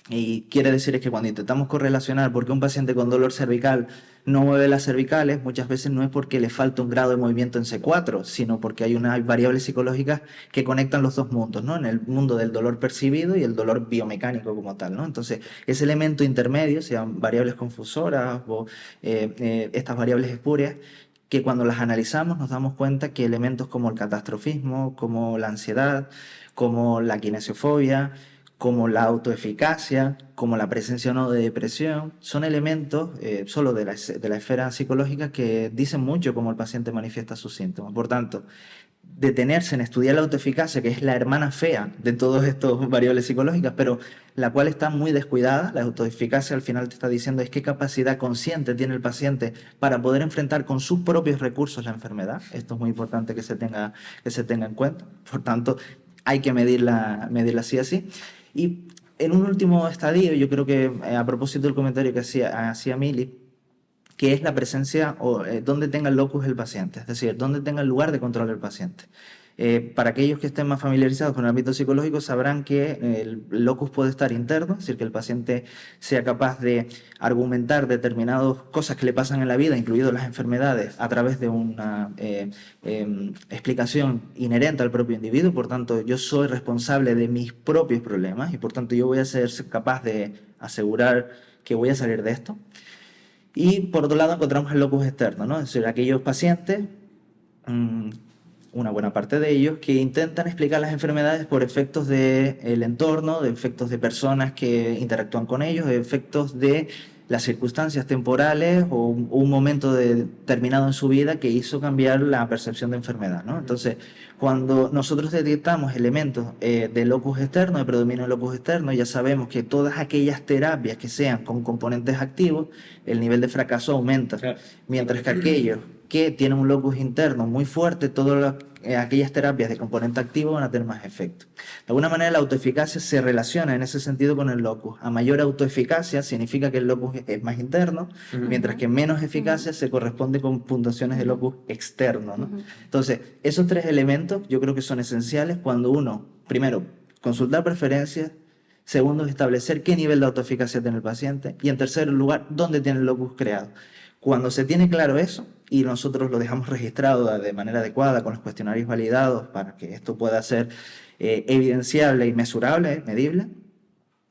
Y quiere decir que cuando intentamos correlacionar por qué un paciente con dolor cervical no mueve las cervicales, muchas veces no es porque le falta un grado de movimiento en C4, sino porque hay unas variables psicológicas que conectan los dos mundos, ¿no? En el mundo del dolor percibido y el dolor biomecánico como tal, ¿no? Entonces, ese elemento intermedio, se llaman variables confusoras o estas variables espurias, que cuando las analizamos nos damos cuenta que elementos como el catastrofismo, como la ansiedad, como la kinesiofobia, como la autoeficacia, como la presencia o no de depresión, son elementos solo de la esfera psicológica que dicen mucho cómo el paciente manifiesta sus síntomas. Por tanto, detenerse en estudiar la autoeficacia, que es la hermana fea de todas estas variables psicológicas, pero la cual está muy descuidada. La autoeficacia al final te está diciendo es qué capacidad consciente tiene el paciente para poder enfrentar con sus propios recursos la enfermedad. Esto es muy importante que se tenga en cuenta. Por tanto, hay que medirla así. Y en un último estadio, yo creo que a propósito del comentario que hacía Mili, que es la presencia o donde tenga el locus el paciente, es decir, donde tenga el lugar de control el paciente. Para aquellos que estén más familiarizados con el ámbito psicológico sabrán que el locus puede estar interno, es decir, que el paciente sea capaz de argumentar determinadas cosas que le pasan en la vida, incluidas las enfermedades, a través de una explicación inherente al propio individuo. Por tanto, yo soy responsable de mis propios problemas y por tanto yo voy a ser capaz de asegurar que voy a salir de esto. Y por otro lado encontramos el locus externo, ¿no? Es decir, aquellos pacientes, una buena parte de ellos, que intentan explicar las enfermedades por efectos del entorno, de efectos de personas que interactúan con ellos, de efectos de las circunstancias temporales o un momento determinado en su vida que hizo cambiar la percepción de enfermedad, ¿no? Entonces, cuando nosotros detectamos elementos de locus externo, de predominio de locus externo, ya sabemos que todas aquellas terapias que sean con componentes activos, el nivel de fracaso aumenta, Claro. mientras que aquellos que tienen un locus interno muy fuerte, todas aquellas terapias de componente activo van a tener más efecto. De alguna manera la autoeficacia se relaciona en ese sentido con el locus. A mayor autoeficacia significa que el locus es más interno, mientras que menos eficacia se corresponde con puntuaciones de locus externo, ¿no? Entonces, esos tres elementos yo creo que son esenciales cuando uno, primero, consultar preferencias, segundo, establecer qué nivel de autoeficacia tiene el paciente y en tercer lugar, dónde tiene el locus creado. Cuando se tiene claro eso y nosotros lo dejamos registrado de manera adecuada con los cuestionarios validados para que esto pueda ser evidenciable y mesurable, medible,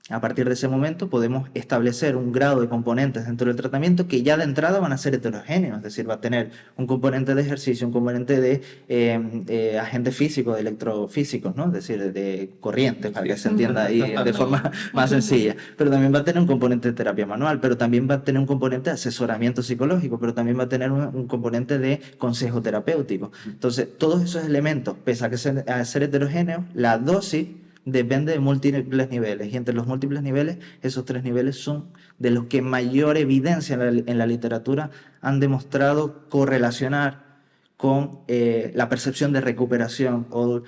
a partir de ese momento podemos establecer un grado de componentes dentro del tratamiento que ya de entrada van a ser heterogéneos, es decir, va a tener un componente de ejercicio, un componente de agentes físicos, de electrofísicos, ¿no? Es decir, de corriente, para que se entienda ahí de forma más sencilla. Pero también va a tener un componente de terapia manual, pero también va a tener un componente de asesoramiento psicológico, pero también va a tener un componente de consejo terapéutico. Entonces, todos esos elementos, pese a ser heterogéneos, la dosis depende de múltiples niveles y entre los múltiples niveles, esos tres niveles son de los que mayor evidencia en la literatura han demostrado correlacionar con la percepción de recuperación o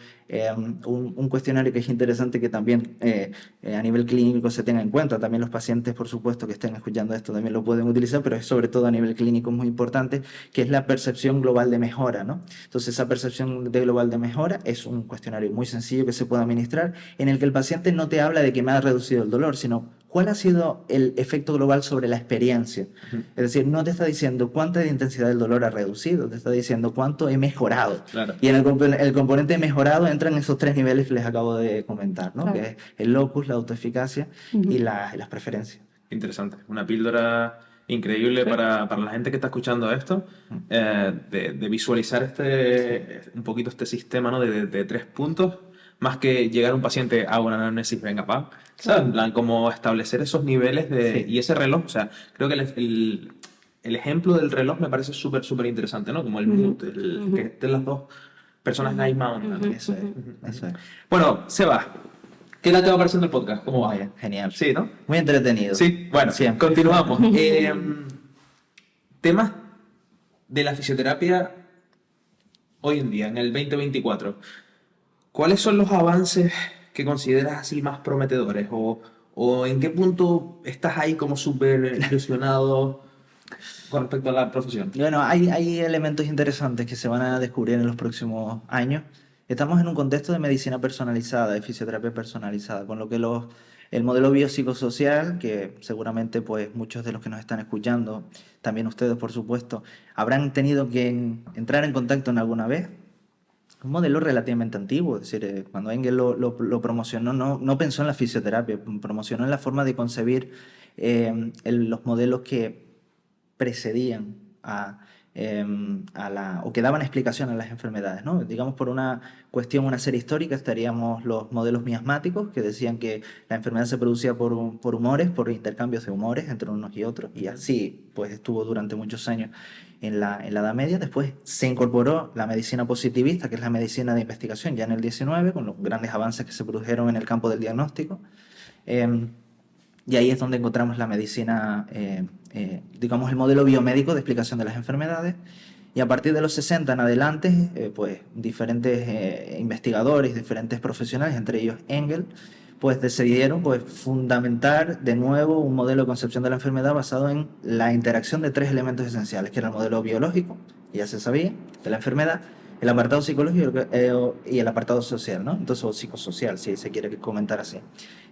un cuestionario que es interesante que también a nivel clínico se tenga en cuenta. También los pacientes, por supuesto, que estén escuchando esto también lo pueden utilizar, pero es sobre todo a nivel clínico muy importante, que es la percepción global de mejora, ¿no? Entonces, esa percepción global de mejora es un cuestionario muy sencillo que se puede administrar, en el que el paciente no te habla de que me ha reducido el dolor, sino cuál ha sido el efecto global sobre la experiencia. Es decir, no te está diciendo cuánta de intensidad del dolor ha reducido, te está diciendo cuánto he mejorado. Claro. Y en el componente mejorado entran esos tres niveles que les acabo de comentar, ¿no? Claro. Que es el locus, la autoeficacia y las preferencias. Interesante. Una píldora increíble para la gente que está escuchando esto, de visualizar un poquito este sistema, ¿no? de 3 puntos, más que llegar a un paciente a una anamnesis, venga, pa. ¿Sabes? En plan, como establecer esos niveles Sí. y ese reloj. O sea, creo que el ejemplo del reloj me parece súper, súper interesante, ¿no? Como el mood, que estén las dos personas en la misma onda, ¿no? Eso es, eso es. Bueno, Seba, ¿qué tal te va pareciendo el podcast? ¿Cómo va? Vaya, genial. Sí, ¿no? Muy entretenido. Sí, bueno, Siempre. continuamos. Temas de la fisioterapia hoy en día, en el 2024. ¿Cuáles son los avances que consideras así más prometedores? ¿O en qué punto estás ahí como súper ilusionado con respecto a la profesión? Bueno, hay elementos interesantes que se van a descubrir en los próximos años. Estamos en un contexto de medicina personalizada, de fisioterapia personalizada, con lo que el modelo biopsicosocial, que seguramente pues muchos de los que nos están escuchando, también ustedes por supuesto, habrán tenido que entrar en contacto en alguna vez. Un modelo relativamente antiguo, es decir, cuando Engel lo promocionó, no pensó en la fisioterapia, promocionó en la forma de concebir los modelos que precedían o que daban explicación a las enfermedades, ¿no? Digamos, por una serie histórica, estaríamos los modelos miasmáticos, que decían que la enfermedad se producía por humores, por intercambios de humores entre unos y otros, y así pues estuvo durante muchos años en la Edad Media. Después se incorporó la medicina positivista, que es la medicina de investigación, ya en el 19, con los grandes avances que se produjeron en el campo del diagnóstico. Y ahí es donde encontramos la medicina, digamos, el modelo biomédico de explicación de las enfermedades. Y a partir de los 60 en adelante, pues diferentes investigadores, diferentes profesionales, entre ellos Engel, pues decidieron pues fundamentar de nuevo un modelo de concepción de la enfermedad basado en la interacción de 3 elementos esenciales, que era el modelo biológico, que ya se sabía, de la enfermedad, el apartado psicológico y el apartado social, ¿no? Entonces, o psicosocial, si se quiere comentar así.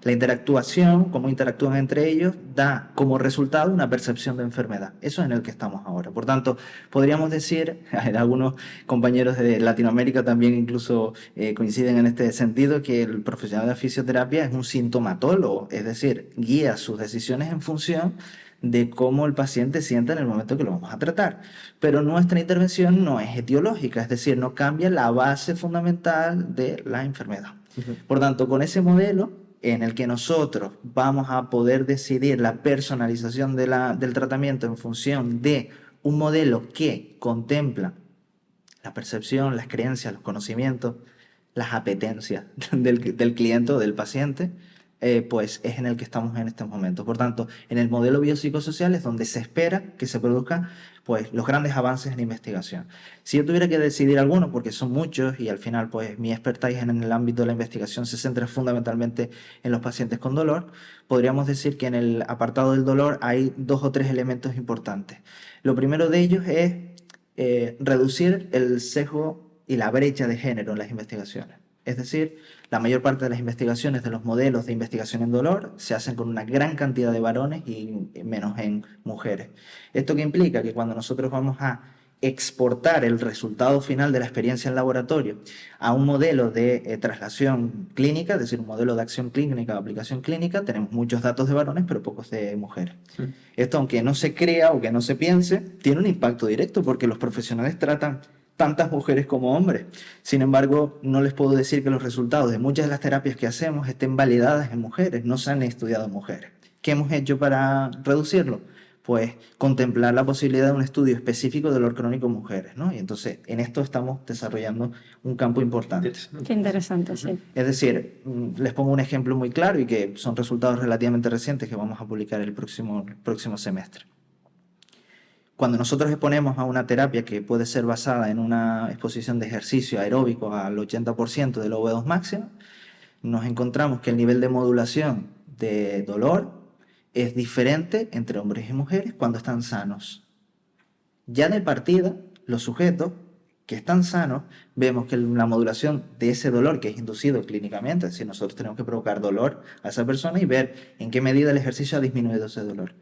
La interactuación, cómo interactúan entre ellos, da como resultado una percepción de enfermedad. Eso es en el que estamos ahora. Por tanto, podríamos decir, algunos compañeros de Latinoamérica también incluso coinciden en este sentido, que el profesional de fisioterapia es un sintomatólogo, es decir, guía sus decisiones en función de cómo el paciente sienta en el momento que lo vamos a tratar. Pero nuestra intervención no es etiológica, es decir, no cambia la base fundamental de la enfermedad. Por tanto, con ese modelo en el que nosotros vamos a poder decidir la personalización del tratamiento en función de un modelo que contempla la percepción, las creencias, los conocimientos, las apetencias del cliente o del paciente, pues es en el que estamos en estos momentos. Por tanto, en el modelo biopsicosocial es donde se espera que se produzcan pues, los grandes avances en investigación. Si yo tuviera que decidir alguno, porque son muchos y al final pues, mi expertise en el ámbito de la investigación se centra fundamentalmente en los pacientes con dolor, podríamos decir que en el apartado del dolor hay 2 o 3 elementos importantes. Lo primero de ellos es reducir el sesgo y la brecha de género en las investigaciones. Es decir, la mayor parte de las investigaciones de los modelos de investigación en dolor se hacen con una gran cantidad de varones y menos en mujeres. ¿Esto qué implica? Que cuando nosotros vamos a exportar el resultado final de la experiencia en laboratorio a un modelo de traslación clínica, es decir, un modelo de acción clínica o aplicación clínica, tenemos muchos datos de varones pero pocos de mujeres. Esto, aunque no se crea o que no se piense, tiene un impacto directo porque los profesionales tratan tantas mujeres como hombres. Sin embargo, no les puedo decir que los resultados de muchas de las terapias que hacemos estén validadas en mujeres, no se han estudiado en mujeres. ¿Qué hemos hecho para reducirlo? Pues contemplar la posibilidad de un estudio específico de dolor crónico en mujeres, ¿no? Y entonces en esto estamos desarrollando un campo importante. Qué interesante, sí. Es decir, les pongo un ejemplo muy claro y que son resultados relativamente recientes que vamos a publicar el próximo semestre. Cuando nosotros exponemos a una terapia que puede ser basada en una exposición de ejercicio aeróbico al 80% de la V2 máxima, nos encontramos que el nivel de modulación de dolor es diferente entre hombres y mujeres cuando están sanos. Ya de partida, los sujetos que están sanos, vemos que la modulación de ese dolor que es inducido clínicamente, es decir, nosotros tenemos que provocar dolor a esa persona y ver en qué medida el ejercicio ha disminuido ese dolor.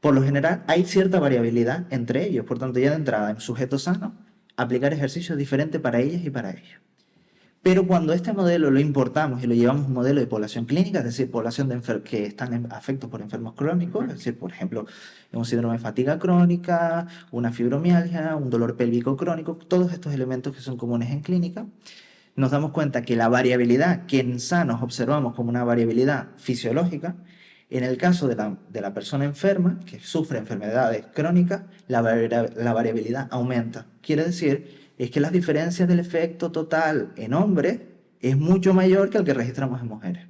Por lo general, hay cierta variabilidad entre ellos, por tanto, ya de entrada, en sujetos sanos, aplicar ejercicios diferentes para ellas y para ellos. Pero cuando este modelo lo importamos y lo llevamos a un modelo de población clínica, es decir, población que están afectos por enfermos crónicos, es decir, por ejemplo, un síndrome de fatiga crónica, una fibromialgia, un dolor pélvico crónico, todos estos elementos que son comunes en clínica, nos damos cuenta que la variabilidad que en sanos observamos como una variabilidad fisiológica, en el caso de la persona enferma, que sufre enfermedades crónicas, la variabilidad aumenta. Quiere decir es que las diferencias del efecto total en hombres es mucho mayor que el que registramos en mujeres.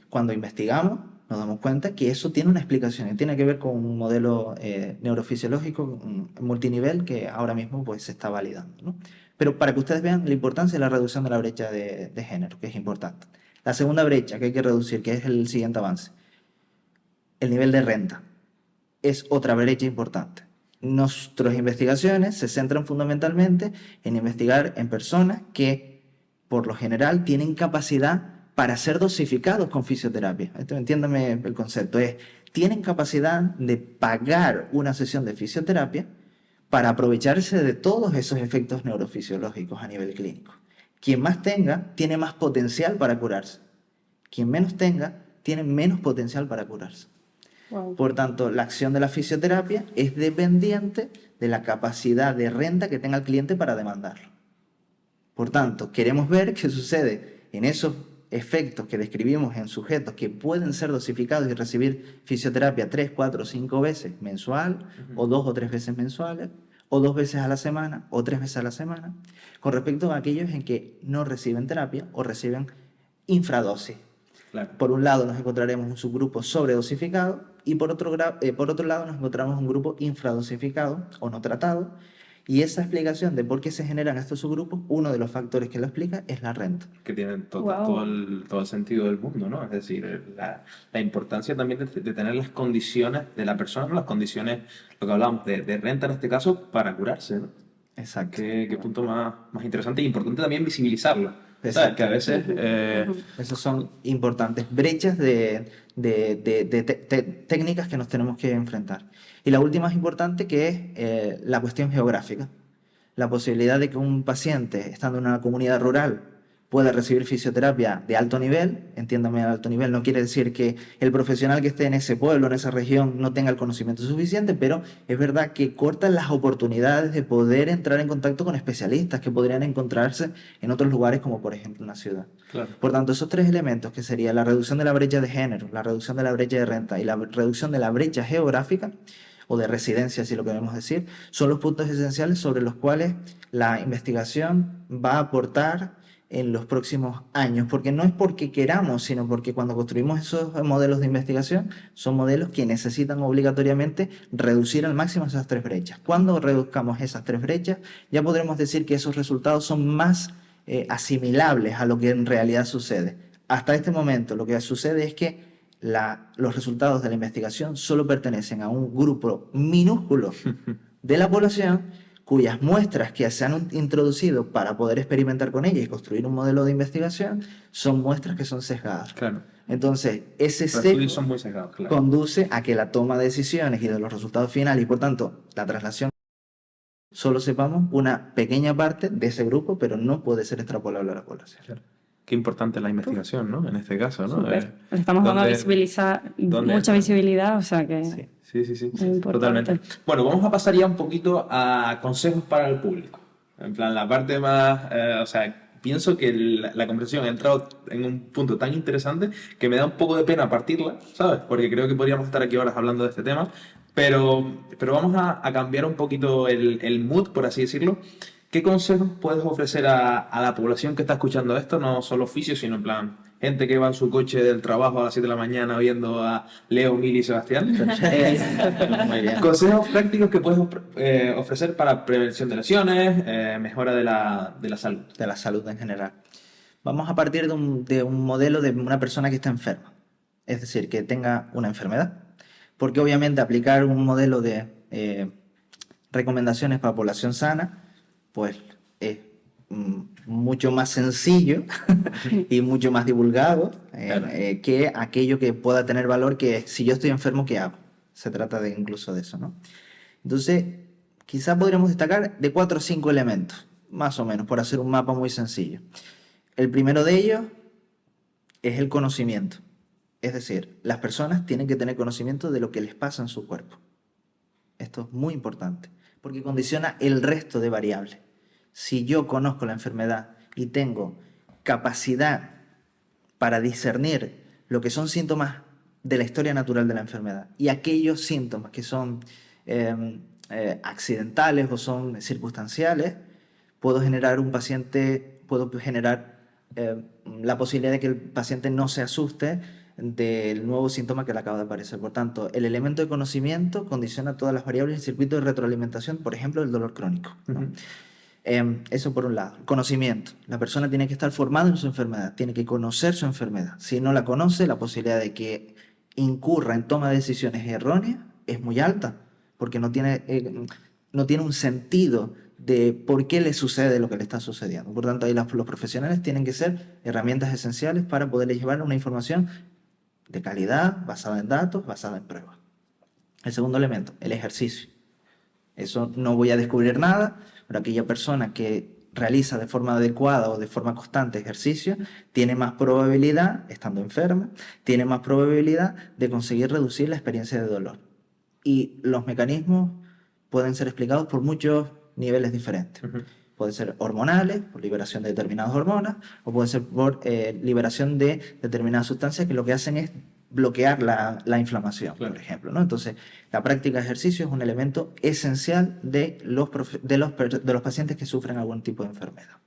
Cuando investigamos, nos damos cuenta que eso tiene una explicación y tiene que ver con un modelo neurofisiológico multinivel que ahora mismo pues, se está validando, ¿no? Pero para que ustedes vean la importancia de la reducción de la brecha de género, que es importante. La segunda brecha que hay que reducir, que es el siguiente avance, el nivel de renta, es otra brecha importante. Nuestras investigaciones se centran fundamentalmente en investigar en personas que, por lo general, tienen capacidad para ser dosificados con fisioterapia. Entiéndame el concepto, tienen capacidad de pagar una sesión de fisioterapia para aprovecharse de todos esos efectos neurofisiológicos a nivel clínico. Quien más tenga, tiene más potencial para curarse. Quien menos tenga, tiene menos potencial para curarse. Wow. Por tanto, la acción de la fisioterapia es dependiente de la capacidad de renta que tenga el cliente para demandarlo. Por tanto, queremos ver qué sucede en esos efectos que describimos en sujetos que pueden ser dosificados y recibir fisioterapia 3, 4, 5 veces mensual, o 2 o 3 veces mensuales, o 2 veces a la semana, o 3 veces a la semana, con respecto a aquellos en que no reciben terapia o reciben infradosis. Claro. Por un lado nos encontraremos un subgrupo sobredosificado y por otro lado nos encontramos un grupo infradosificado o no tratado, y esa explicación de por qué se generan estos subgrupos, uno de los factores que lo explica es la renta. Que tienen Wow. todo el sentido del mundo, ¿no? Es decir, la importancia también de tener las condiciones de la persona, las condiciones, lo que hablábamos, de renta en este caso, para curarse, ¿no? Exacto. Qué punto más interesante e importante también visibilizarlo. ¿Sabes? Exacto. Que a veces... Esas son importantes brechas de técnicas que nos tenemos que enfrentar. Y la última es importante, que es la cuestión geográfica. La posibilidad de que un paciente, estando en una comunidad rural, pueda recibir fisioterapia de alto nivel. Entiéndame, de alto nivel no quiere decir que el profesional que esté en ese pueblo, en esa región, no tenga el conocimiento suficiente, pero es verdad que cortan las oportunidades de poder entrar en contacto con especialistas que podrían encontrarse en otros lugares, como por ejemplo una ciudad. Claro. Por tanto, esos tres elementos, que sería la reducción de la brecha de género, la reducción de la brecha de renta y la reducción de la brecha geográfica, o de residencia, si lo queremos decir, son los puntos esenciales sobre los cuales la investigación va a aportar en los próximos años, porque no es porque queramos, sino porque cuando construimos esos modelos de investigación, son modelos que necesitan obligatoriamente reducir al máximo esas tres brechas. Cuando reduzcamos esas tres brechas, ya podremos decir que esos resultados son más asimilables a lo que en realidad sucede. Hasta este momento, lo que sucede es que los resultados de la investigación solo pertenecen a un grupo minúsculo de la población, cuyas muestras que se han introducido para poder experimentar con ellas y construir un modelo de investigación son muestras que son sesgadas. Claro. Entonces, ese Los sesgo estudios son muy sesgados, claro. conduce a que la toma de decisiones y de los resultados finales, y por tanto la traslación, solo sepamos una pequeña parte de ese grupo, pero no puede ser extrapolable a la población. Claro. Qué importante es la investigación, ¿no? En este caso, ¿no? Súper. Le estamos dando mucha visibilidad, o sea que Sí. muy importante. Totalmente. Bueno, vamos a pasar ya un poquito a consejos para el público. En plan, la parte más... o sea, pienso que la conversación ha entrado en un punto tan interesante que me da un poco de pena partirla, ¿sabes? Porque creo que podríamos estar aquí horas hablando de este tema. Pero vamos a cambiar un poquito el mood, por así decirlo. ¿Qué consejos puedes ofrecer a la población que está escuchando esto? No solo oficios, sino en plan, gente que va en su coche del trabajo a las 7 de la mañana viendo a Leo, Mili y Sebastián. Muy bien. Consejos prácticos que puedes ofrecer para prevención de lesiones, mejora de la salud. De la salud en general. Vamos a partir de un modelo de una persona que está enferma, es decir, que tenga una enfermedad, porque obviamente aplicar un modelo de recomendaciones para población sana, pues es mucho más sencillo y mucho más divulgado que aquello que pueda tener valor, que si yo estoy enfermo, ¿qué hago? Se trata de incluso de eso, ¿no? Entonces, quizás podríamos destacar de 4 o 5 elementos, más o menos, por hacer un mapa muy sencillo. El primero de ellos es el conocimiento. Es decir, las personas tienen que tener conocimiento de lo que les pasa en su cuerpo. Esto es muy importante, porque condiciona el resto de variables. Si yo conozco la enfermedad y tengo capacidad para discernir lo que son síntomas de la historia natural de la enfermedad y aquellos síntomas que son accidentales o son circunstanciales, puedo generar la posibilidad de que el paciente no se asuste del nuevo síntoma que le acaba de aparecer. Por tanto, el elemento de conocimiento condiciona todas las variables del circuito de retroalimentación, por ejemplo, el dolor crónico, ¿no? Eso por un lado. Conocimiento. La persona tiene que estar formada en su enfermedad, tiene que conocer su enfermedad. Si no la conoce, la posibilidad de que incurra en toma de decisiones erróneas es muy alta, porque no tiene un sentido de por qué le sucede lo que le está sucediendo. Por tanto, ahí los profesionales tienen que ser herramientas esenciales para poderle llevar una información de calidad, basada en datos, basada en pruebas. El segundo elemento, el ejercicio. Eso no voy a descubrir nada, pero aquella persona que realiza de forma adecuada o de forma constante ejercicio tiene más probabilidad, estando enferma, tiene más probabilidad de conseguir reducir la experiencia de dolor. Y los mecanismos pueden ser explicados por muchos niveles diferentes. Pueden ser hormonales, por liberación de determinadas hormonas, o puede ser por liberación de determinadas sustancias que lo que hacen es bloquear la inflamación, Claro. por ejemplo, ¿no? Entonces, la práctica de ejercicio es un elemento esencial de los pacientes que sufren algún tipo de enfermedad.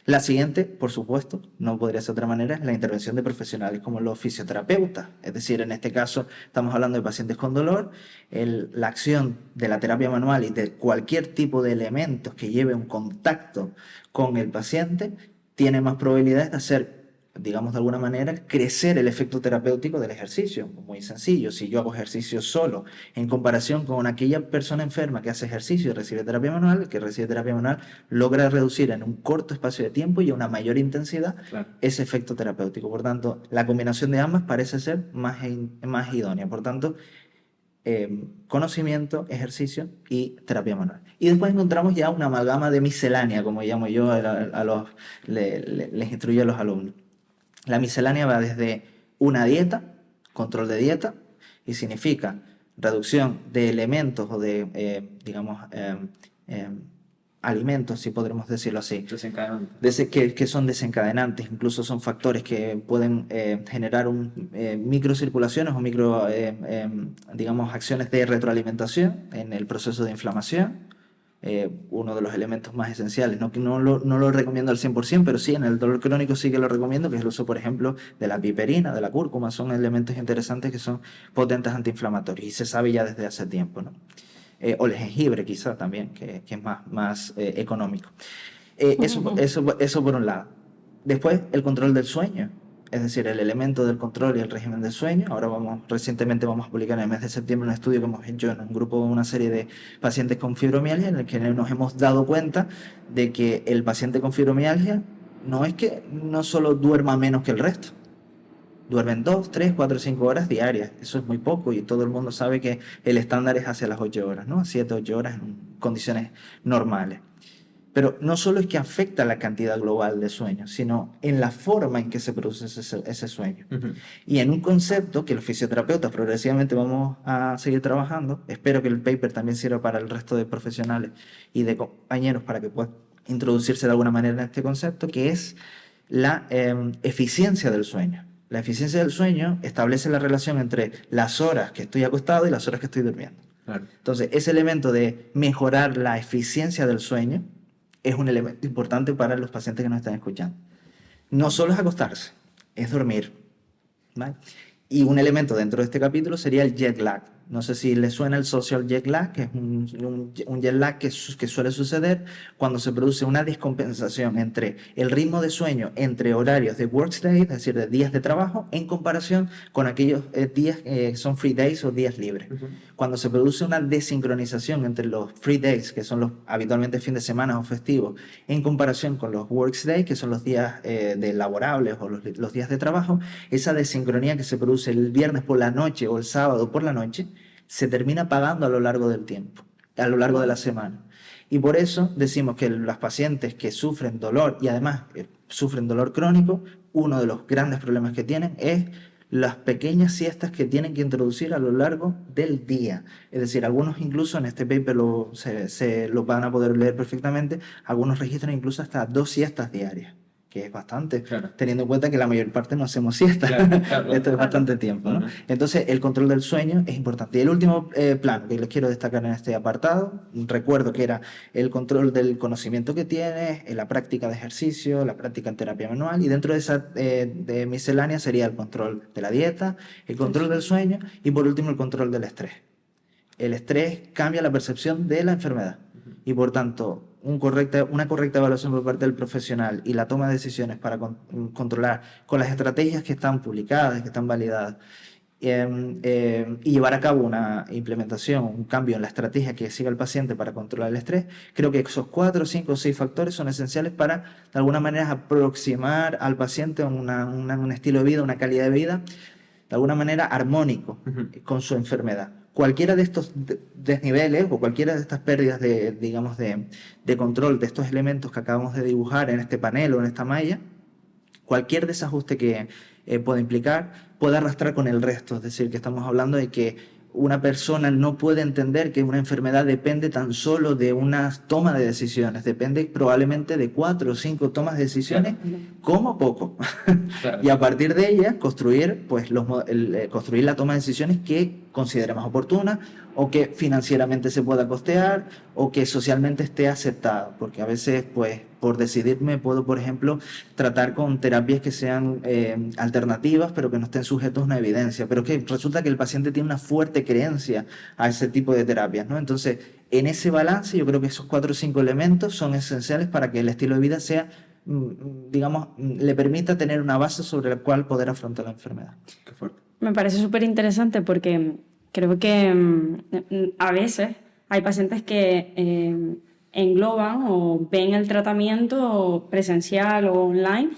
La siguiente, por supuesto, no podría ser de otra manera, es la intervención de profesionales como los fisioterapeutas. Es decir, en este caso estamos hablando de pacientes con dolor. La acción de la terapia manual y de cualquier tipo de elementos que lleve un contacto con el paciente tiene más probabilidades de hacer digamos de alguna manera, crecer el efecto terapéutico del ejercicio. Muy sencillo, si yo hago ejercicio solo, en comparación con aquella persona enferma que hace ejercicio y recibe terapia manual, el que recibe terapia manual logra reducir en un corto espacio de tiempo y a una mayor intensidad ese efecto terapéutico. Por tanto, la combinación de ambas parece ser más idónea. Por tanto, conocimiento, ejercicio y terapia manual. Y después encontramos ya una amalgama de miscelánea, como llamo yo, les instruyo a los alumnos. La miscelánea va desde una dieta, control de dieta, y significa reducción de elementos o de, alimentos, si podremos decirlo así, que son desencadenantes, incluso son factores que pueden generar microcirculaciones o acciones de retroalimentación en el proceso de inflamación. Uno de los elementos más esenciales, no lo recomiendo al 100%, pero sí en el dolor crónico sí que lo recomiendo, que es el uso, por ejemplo, de la piperina, de la cúrcuma. Son elementos interesantes que son potentes antiinflamatorios y se sabe ya desde hace tiempo, ¿no? O el jengibre quizá también, que es más económico. Eso por un lado. Después, el control del sueño, es decir, el elemento del control y el régimen del sueño. Ahora recientemente vamos a publicar en el mes de septiembre un estudio que hemos hecho en un grupo, una serie de pacientes con fibromialgia, en el que nos hemos dado cuenta de que el paciente con fibromialgia no es que no solo duerma menos que el resto, duermen 2, 3, 4, 5 horas diarias. Eso es muy poco y todo el mundo sabe que el estándar es hacia las 8 horas, ¿no? 7, 8 horas en condiciones normales. Pero no solo es que afecta la cantidad global de sueño, sino en la forma en que se produce ese sueño. Y en un concepto que los fisioterapeutas progresivamente vamos a seguir trabajando, espero que el paper también sirva para el resto de profesionales y de compañeros para que puedan introducirse de alguna manera en este concepto, que es la eficiencia del sueño. La eficiencia del sueño establece la relación entre las horas que estoy acostado y las horas que estoy durmiendo. Claro. Entonces, ese elemento de mejorar la eficiencia del sueño es un elemento importante para los pacientes que nos están escuchando. No solo es acostarse, es dormir, ¿vale? Y un elemento dentro de este capítulo sería el jet lag. No sé si les suena el social jet lag, que es un jet lag que suele suceder cuando se produce una descompensación entre el ritmo de sueño, entre horarios de workday, es decir, de días de trabajo, en comparación con aquellos días que son free days o días libres. Cuando se produce una desincronización entre los free days, que son los habitualmente fin de semana o festivos, en comparación con los workday, que son los días de laborables o los días de trabajo, esa desincronía que se produce el viernes por la noche o el sábado por la noche, se termina pagando a lo largo del tiempo, a lo largo de la semana. Y por eso decimos que los pacientes que sufren dolor y además sufren dolor crónico, uno de los grandes problemas que tienen es las pequeñas siestas que tienen que introducir a lo largo del día. Es decir, algunos incluso en este paper se lo van a poder leer perfectamente, algunos registran incluso hasta 2 siestas diarias, que es bastante, claro, teniendo en cuenta que la mayor parte no hacemos siesta. Claro, esto es bastante tiempo, ¿no? Entonces, el control del sueño es importante. Y el último plano que les quiero destacar en este apartado, recuerdo que era el control del conocimiento que tienes, la práctica de ejercicio, la práctica en terapia manual, y dentro de esa de miscelánea sería el control de la dieta, el control del sueño y por último el control del estrés. El estrés cambia la percepción de la enfermedad y por tanto una correcta evaluación por parte del profesional y la toma de decisiones para controlar con las estrategias que están publicadas, que están validadas, y llevar a cabo una implementación, un cambio en la estrategia que siga el paciente para controlar el estrés, creo que esos 4, 5 o 6 factores son esenciales para, de alguna manera, aproximar al paciente a un estilo de vida, una calidad de vida, de alguna manera armónico con su enfermedad. Cualquiera de estos desniveles o cualquiera de estas pérdidas de control de estos elementos que acabamos de dibujar en este panel o en esta malla, cualquier desajuste que pueda implicar puede arrastrar con el resto. Es decir, que estamos hablando de que una persona no puede entender que una enfermedad depende tan solo de una toma de decisiones, depende probablemente de 4 o 5 tomas de decisiones, como poco. Claro. Y a partir de ellas construir, construir la toma de decisiones que considere más oportuna o que financieramente se pueda costear o que socialmente esté aceptado, porque a veces, por decidirme, puedo, por ejemplo, tratar con terapias que sean alternativas, pero que no estén sujetos a una evidencia, pero que resulta que el paciente tiene una fuerte creencia a ese tipo de terapias, ¿no? Entonces, en ese balance, yo creo que esos 4 o 5 elementos son esenciales para que el estilo de vida sea digamos, le permita tener una base sobre la cual poder afrontar la enfermedad. Qué fuerte. Me parece súper interesante porque creo que a veces hay pacientes que engloban o ven el tratamiento presencial o online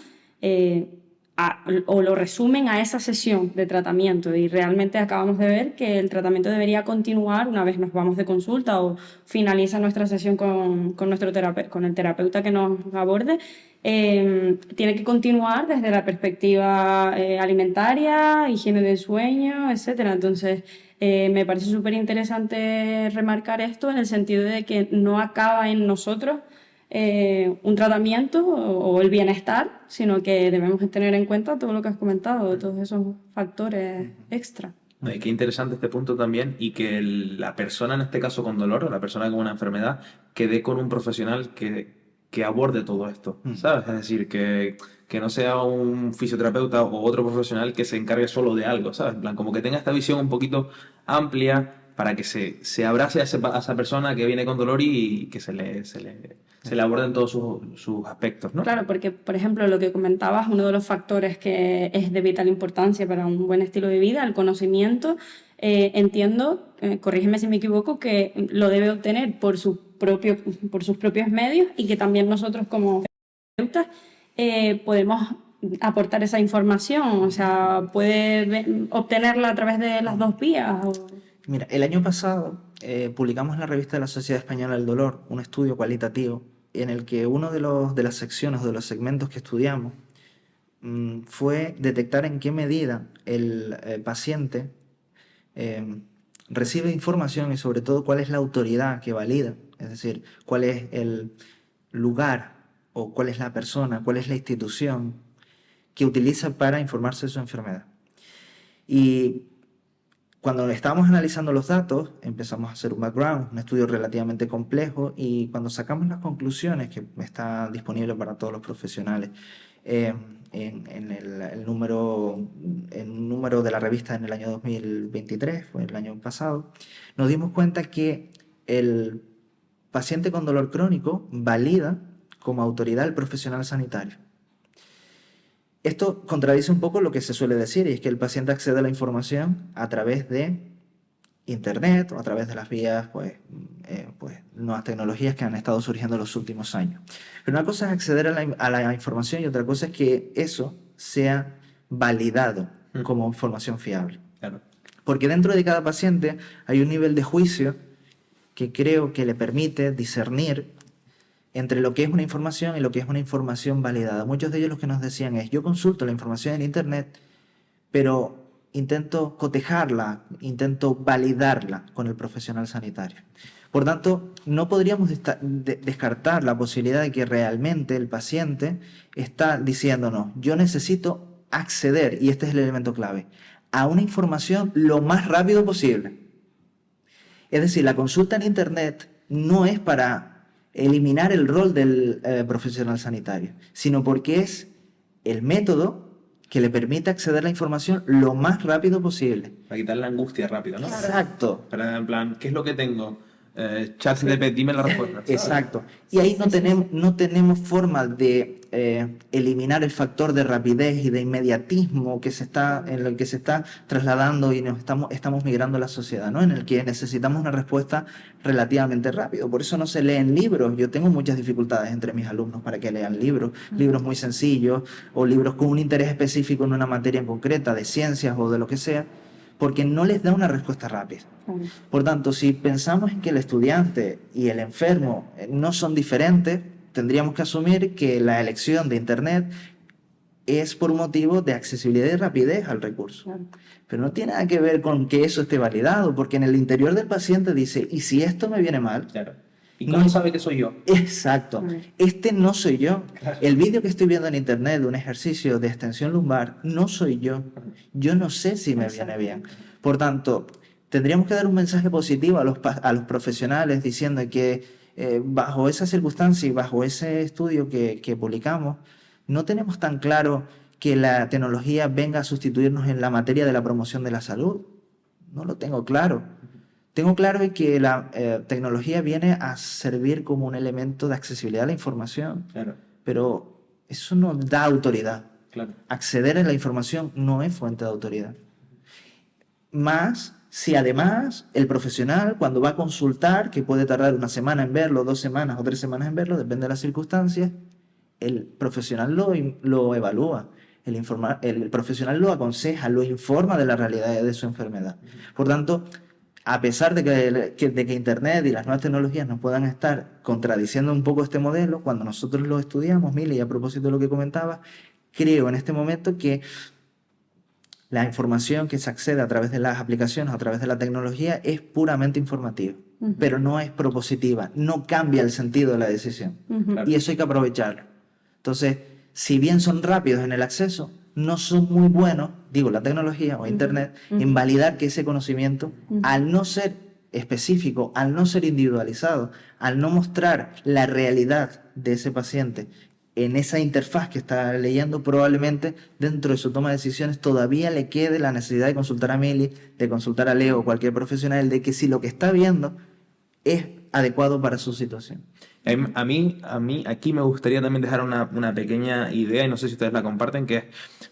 o lo resumen a esa sesión de tratamiento y realmente acabamos de ver que el tratamiento debería continuar una vez nos vamos de consulta o finaliza nuestra sesión con nuestro con el terapeuta que nos aborde. Tiene que continuar desde la perspectiva alimentaria, higiene del sueño, etcétera. Entonces, me parece súper interesante remarcar esto en el sentido de que no acaba en nosotros un tratamiento o el bienestar, sino que debemos tener en cuenta todo lo que has comentado, todos esos factores extra. No, y qué interesante este punto también, y que la persona, en este caso con dolor, o la persona con una enfermedad, quede con un profesional que aborde todo esto, ¿sabes? Es decir, que no sea un fisioterapeuta o otro profesional que se encargue solo de algo, ¿sabes? En plan, como que tenga esta visión un poquito amplia para que se abrace a esa persona que viene con dolor y que se le aborden todos sus aspectos, ¿no? Claro, porque, por ejemplo, lo que comentabas, uno de los factores que es de vital importancia para un buen estilo de vida, el conocimiento, entiendo, corrígeme si me equivoco, que lo debe obtener por sus propios medios y que también nosotros como terapeutas podemos aportar esa información, o sea, puede obtenerla a través de las dos vías. Mira, el año pasado publicamos en la revista de la Sociedad Española del Dolor un estudio cualitativo en el que uno de las secciones, de los segmentos que estudiamos, fue detectar en qué medida el paciente recibe información y sobre todo cuál es la autoridad que valida, es decir, cuál es el lugar o cuál es la persona, cuál es la institución que utiliza para informarse de su enfermedad. Y cuando estábamos analizando los datos, empezamos a hacer un background, un estudio relativamente complejo, y cuando sacamos las conclusiones, que está disponible para todos los profesionales, en el número de la revista en el año 2023, fue el año pasado, nos dimos cuenta que el paciente con dolor crónico valida como autoridad el profesional sanitario. Esto contradice un poco lo que se suele decir, y es que el paciente accede a la información a través de Internet o a través de las vías, nuevas tecnologías que han estado surgiendo en los últimos años. Pero una cosa es acceder a la información y otra cosa es que eso sea validado como información fiable. Claro. Porque dentro de cada paciente hay un nivel de juicio que creo que le permite discernir entre lo que es una información y lo que es una información validada. Muchos de ellos lo que nos decían es, yo consulto la información en Internet, pero intento cotejarla, intento validarla con el profesional sanitario. Por tanto, no podríamos descartar la posibilidad de que realmente el paciente está diciéndonos, yo necesito acceder, y este es el elemento clave, a una información lo más rápido posible. Es decir, la consulta en Internet no es para eliminar el rol del profesional sanitario, sino porque es el método que le permite acceder a la información lo más rápido posible. Para quitar la angustia rápido, ¿no? Exacto. Para, en plan, ¿qué es lo que tengo? ChatGPT, dime la respuesta. ¿Sabes? Exacto. Y ahí no tenemos forma de eliminar el factor de rapidez y de inmediatismo en el que se está trasladando y estamos migrando a la sociedad, ¿no? En el que necesitamos una respuesta relativamente rápido. Por eso no se leen libros. Yo tengo muchas dificultades entre mis alumnos para que lean libros muy sencillos o libros con un interés específico en una materia en concreta, de ciencias o de lo que sea, porque no les da una respuesta rápida. Por tanto, si pensamos en que el estudiante y el enfermo no son diferentes, tendríamos que asumir que la elección de Internet es por un motivo de accesibilidad y rapidez al recurso. Claro. Pero no tiene nada que ver con que eso esté validado, porque en el interior del paciente dice, ¿y si esto me viene mal? Claro. ¿Y cómo sabe que soy yo? Exacto. Este no soy yo. Claro. El vídeo que estoy viendo en Internet de un ejercicio de extensión lumbar no soy yo. Yo no sé si me viene bien. Por tanto, tendríamos que dar un mensaje positivo a los profesionales diciendo que bajo esa circunstancia y bajo ese estudio que publicamos, no tenemos tan claro que la tecnología venga a sustituirnos en la materia de la promoción de la salud. No lo tengo claro. Tengo claro que la tecnología viene a servir como un elemento de accesibilidad a la información, claro, pero eso no da autoridad. Claro. Acceder a la información no es fuente de autoridad. Más si además el profesional, cuando va a consultar, que puede tardar una semana en verlo, 2 semanas o 3 semanas en verlo, depende de las circunstancias, el profesional lo evalúa, el profesional lo aconseja, lo informa de la realidad de su enfermedad. Por tanto, a pesar de que Internet y las nuevas tecnologías nos puedan estar contradiciendo un poco este modelo, cuando nosotros lo estudiamos, Mili, y a propósito de lo que comentabas, creo en este momento que la información que se accede a través de las aplicaciones, a través de la tecnología, es puramente informativa, pero no es propositiva, no cambia el sentido de la decisión. Y eso hay que aprovecharlo. Entonces, si bien son rápidos en el acceso, no son muy buenos, digo, la tecnología o Internet, en validar que ese conocimiento, al no ser específico, al no ser individualizado, al no mostrar la realidad de ese paciente en esa interfaz que está leyendo, probablemente dentro de su toma de decisiones todavía le quede la necesidad de consultar a Mili, de consultar a Leo o cualquier profesional, de que si lo que está viendo es adecuado para su situación. A mí aquí me gustaría también dejar una pequeña idea, y no sé si ustedes la comparten, que es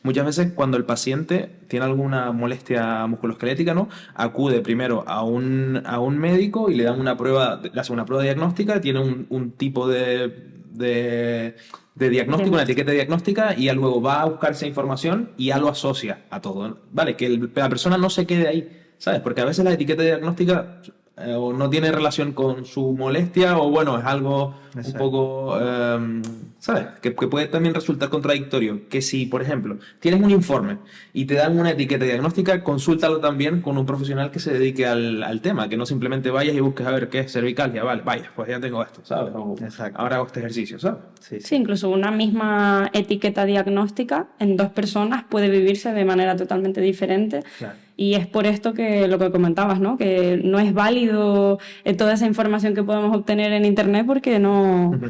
muchas veces cuando el paciente tiene alguna molestia musculoesquelética, ¿no? Acude primero a un médico y le dan una prueba, le hace una prueba diagnóstica, tiene un tipo de diagnóstico, una etiqueta diagnóstica, y ya luego va a buscar esa información y ya lo asocia a todo. Vale, que la persona no se quede ahí, ¿sabes? Porque a veces la etiqueta diagnóstica o no tiene relación con su molestia, o bueno, es algo un poco, ¿sabes? Que puede también resultar contradictorio. Que si, por ejemplo, tienes un informe y te dan una etiqueta diagnóstica, consúltalo también con un profesional que se dedique al tema, que no simplemente vayas y busques a ver qué es cervicalgia, vale, vaya, pues ya tengo esto, ¿sabes? O ahora hago este ejercicio, ¿sabes? Sí, incluso una misma etiqueta diagnóstica en 2 personas puede vivirse de manera totalmente diferente. Claro. Y es por esto que lo que comentabas, ¿no? Que no es válido toda esa información que podemos obtener en Internet porque no